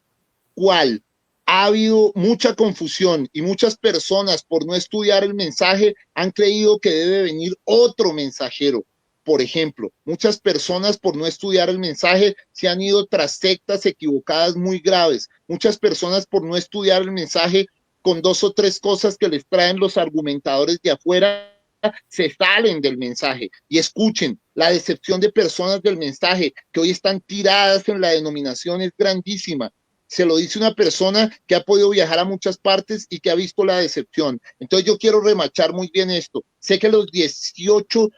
cuál. Ha habido mucha confusión y muchas personas, por no estudiar el mensaje, han creído que debe venir otro mensajero. Por ejemplo, muchas personas, por no estudiar el mensaje, se han ido tras sectas equivocadas muy graves. Muchas personas, por no estudiar el mensaje, con 2 o 3 cosas que les traen los argumentadores de afuera, se salen del mensaje. Y escuchen, la decepción de personas del mensaje que hoy están tiradas en la denominación es grandísima. Se lo dice una persona que ha podido viajar a muchas partes y que ha visto la decepción. Entonces yo quiero remachar muy bien esto. Sé que los 18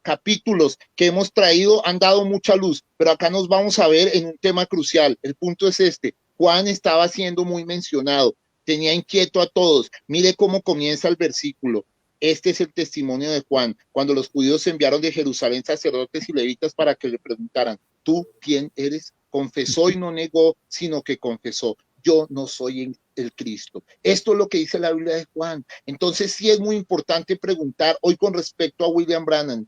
capítulos que hemos traído han dado mucha luz, pero acá nos vamos a ver en un tema crucial. El punto es este. Juan estaba siendo muy mencionado, tenía inquieto a todos. Mire cómo comienza el versículo. Este es el testimonio de Juan, cuando los judíos enviaron de Jerusalén sacerdotes y levitas para que le preguntaran, ¿tú quién eres? Confesó y no negó, sino que confesó, yo no soy el Cristo. Esto es lo que dice la Biblia de Juan. Entonces sí es muy importante preguntar hoy con respecto a William Branham,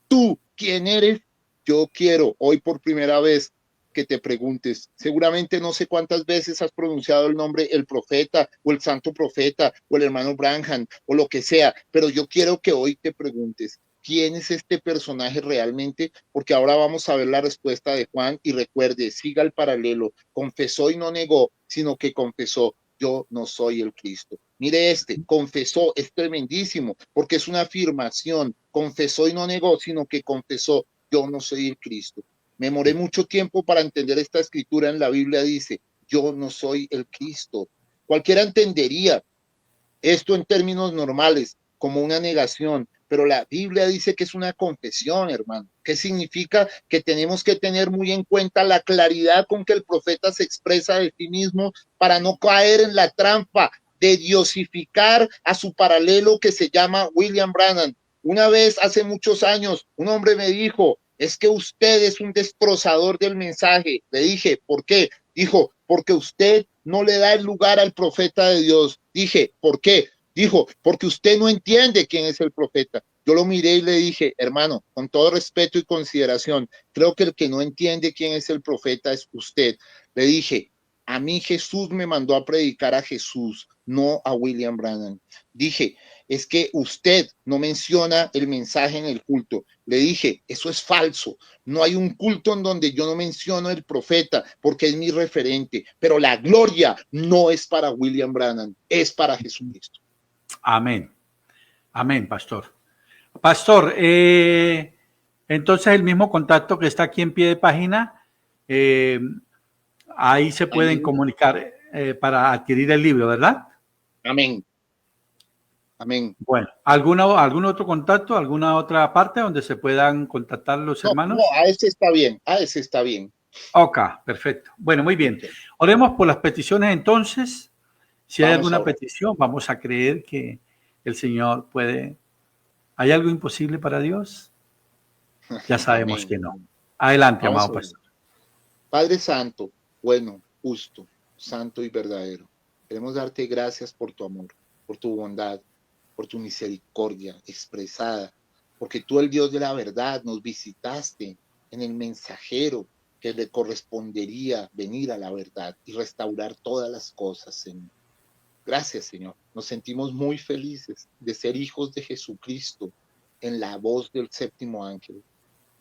¿tú quién eres? Yo quiero hoy por primera vez que te preguntes, seguramente no sé cuántas veces has pronunciado el nombre el profeta o el santo profeta o el hermano Branham o lo que sea, pero yo quiero que hoy te preguntes, ¿quién es este personaje realmente? Porque ahora vamos a ver la respuesta de Juan y recuerde, siga el paralelo, confesó y no negó, sino que confesó, yo no soy el Cristo. Mire confesó, es tremendísimo, porque es una afirmación, confesó y no negó, sino que confesó, yo no soy el Cristo. Me demoré mucho tiempo para entender esta escritura en la Biblia, dice, yo no soy el Cristo. Cualquiera entendería esto en términos normales, como una negación, pero la Biblia dice que es una confesión, hermano. ¿Qué significa? Que tenemos que tener muy en cuenta la claridad con que el profeta se expresa de sí mismo para no caer en la trampa de diosificar a su paralelo que se llama William Branham. Una vez, hace muchos años, un hombre me dijo, es que usted es un destrozador del mensaje. Le dije, ¿por qué? Dijo, porque usted no le da el lugar al profeta de Dios. Dije, ¿por qué? Dijo, porque usted no entiende quién es el profeta. Yo lo miré y le dije, hermano, con todo respeto y consideración, creo que el que no entiende quién es el profeta es usted. Le dije, a mí Jesús me mandó a predicar a Jesús, no a William Branham. Dije, es que usted no menciona el mensaje en el culto. Le dije, eso es falso. No hay un culto en donde yo no menciono el profeta porque es mi referente, pero la gloria no es para William Branham, es para Jesucristo. Amén. Amén, pastor. Pastor, entonces el mismo contacto que está aquí en pie de página, ahí se pueden comunicar para adquirir el libro, ¿verdad? Amén. Amén. Bueno, ¿algún otro contacto, alguna otra parte donde se puedan contactar los hermanos? No, a ese está bien, a ese está bien. Ok, perfecto. Bueno, muy bien. Okay. Oremos por las peticiones entonces. Si hay alguna petición, vamos a creer que el Señor puede. ¿Hay algo imposible para Dios? Ya sabemos que no. Adelante, amado pastor. Padre Santo, bueno, justo, santo y verdadero. Queremos darte gracias por tu amor, por tu bondad, por tu misericordia expresada, porque tú, el Dios de la verdad, nos visitaste en el mensajero que le correspondería venir a la verdad y restaurar todas las cosas, Señor. Gracias, Señor. Nos sentimos muy felices de ser hijos de Jesucristo en la voz del séptimo ángel.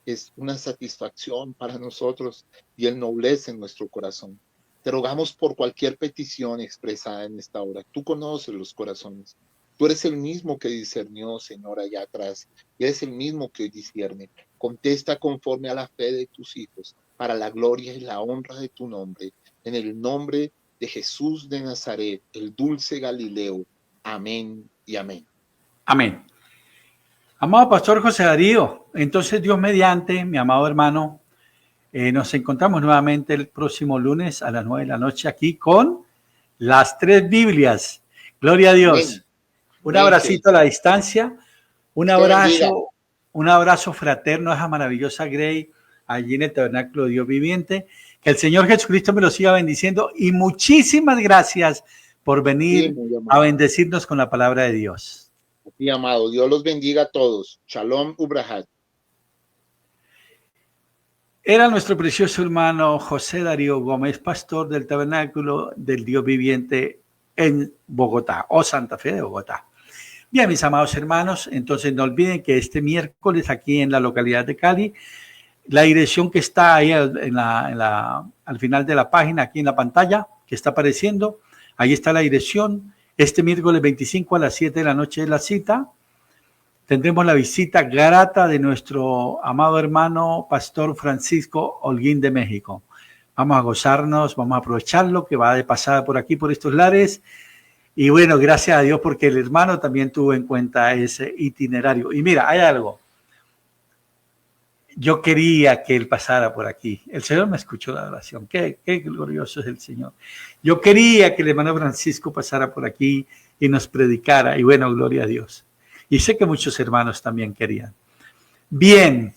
Es una satisfacción para nosotros y ennoblece en nuestro corazón. Te rogamos por cualquier petición expresada en esta hora. Tú conoces los corazones. Tú eres el mismo que discernió, Señor, allá atrás. Y eres el mismo que hoy discierne. Contesta conforme a la fe de tus hijos, para la gloria y la honra de tu nombre. En el nombre de Jesús de Nazaret, el dulce Galileo. Amén y amén. Amén. Amado Pastor José Darío, entonces Dios mediante, mi amado hermano, nos encontramos nuevamente el próximo lunes a las 9 de la noche aquí con las 3 Biblias. Gloria a Dios. Amén. Un abracito a la distancia, un abrazo fraterno a esa maravillosa Grey allí en el Tabernáculo de Dios Viviente. Que el Señor Jesucristo me lo siga bendiciendo y muchísimas gracias por venir a bendecirnos con la palabra de Dios. Sí, amado, Dios los bendiga a todos. Shalom Ubrahat. Era nuestro precioso hermano José Darío Gómez, pastor del Tabernáculo del Dios Viviente en Bogotá, o Santa Fe de Bogotá. Bien, mis amados hermanos, entonces no olviden que este miércoles aquí en la localidad de Cali, la dirección que está ahí al final de la página, aquí en la pantalla, que está apareciendo, ahí está la dirección. Este miércoles 25 a las 7 de la noche de la cita. Tendremos la visita grata de nuestro amado hermano Pastor Francisco Holguín de México. Vamos a gozarnos, vamos a aprovecharlo, que va de pasada por aquí, por estos lares. Y bueno, gracias a Dios porque el hermano también tuvo en cuenta ese itinerario. Y mira, hay algo. Yo quería que él pasara por aquí. El Señor me escuchó la oración. Qué glorioso es el Señor. Yo quería que el hermano Francisco pasara por aquí y nos predicara. Y bueno, gloria a Dios. Y sé que muchos hermanos también querían. Bien.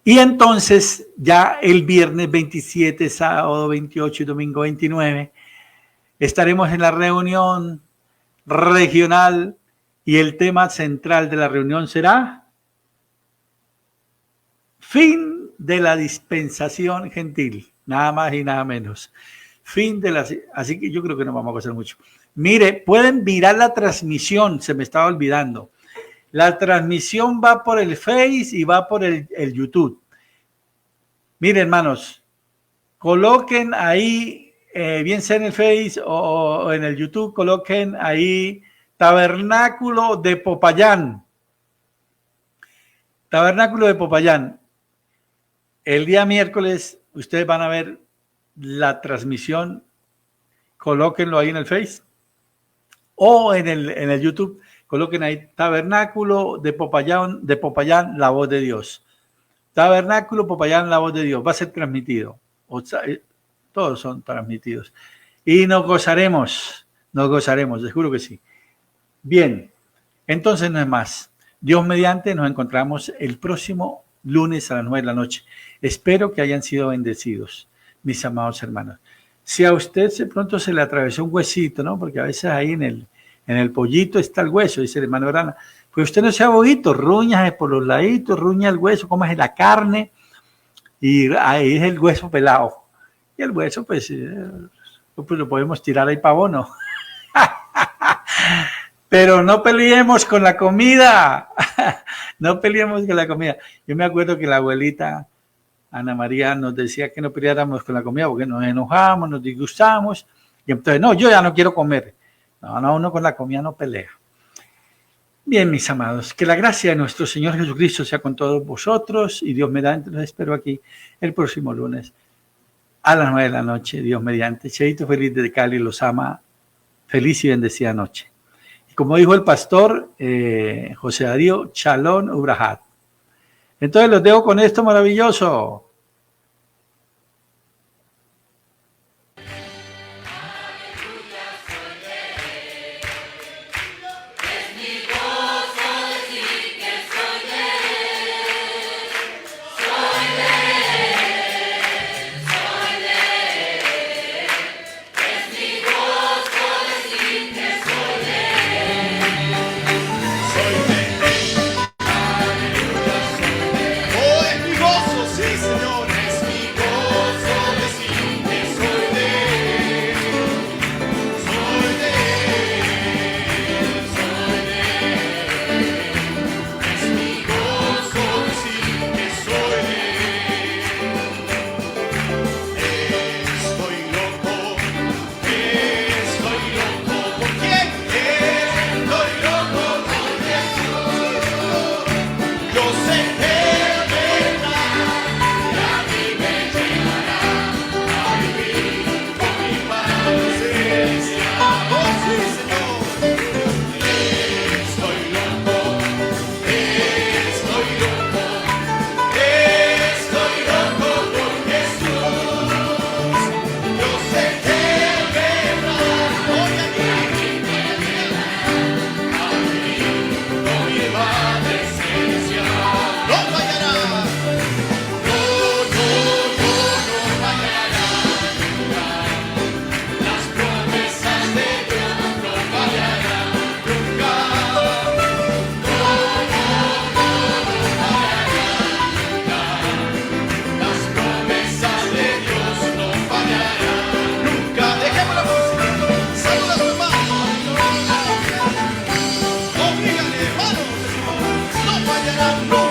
Y entonces ya el viernes 27, sábado 28 y domingo 29 estaremos en la reunión regional y el tema central de la reunión será fin de la dispensación gentil, nada más y nada menos. Así que yo creo que no vamos a hacer mucho. Mire, pueden mirar la transmisión, se me estaba olvidando. La transmisión va por el Face y va por el YouTube. Miren, hermanos, coloquen ahí, bien sea en el Face o en el YouTube, coloquen ahí Tabernáculo de Popayán. Tabernáculo de Popayán. El día miércoles ustedes van a ver la transmisión, colóquenlo ahí en el Face o en el YouTube, coloquen ahí Tabernáculo de Popayán, la voz de Dios. Tabernáculo Popayán, la voz de Dios, va a ser transmitido. Todos son transmitidos. Y nos gozaremos, les juro que sí. Bien, entonces no es más. Dios mediante, nos encontramos el próximo lunes a las 9 de la noche. Espero que hayan sido bendecidos, mis amados hermanos. Si a usted de pronto se le atravesó un huesito, ¿no? Porque a veces ahí en el pollito está el hueso, dice el hermano Grana. Pues usted no sea bobito, ruñase por los laditos, ruña el hueso, cómase la carne y ahí es el hueso pelado. Y el hueso, pues lo podemos tirar ahí para abono. Pero no peleemos con la comida. No peleemos con la comida. Yo me acuerdo que la abuelita Ana María nos decía que no peleáramos con la comida porque nos enojamos, nos disgustamos. Y entonces, no, yo ya no quiero comer. No, uno con la comida no pelea. Bien, mis amados, que la gracia de nuestro Señor Jesucristo sea con todos vosotros y Dios mediante, los espero aquí el próximo lunes a las 9 de la noche, Dios mediante. Cheito feliz de Cali los ama. Feliz y bendecida noche. Como dijo el pastor José Darío, Shalom Ubrahat. Entonces los dejo con esto maravilloso. la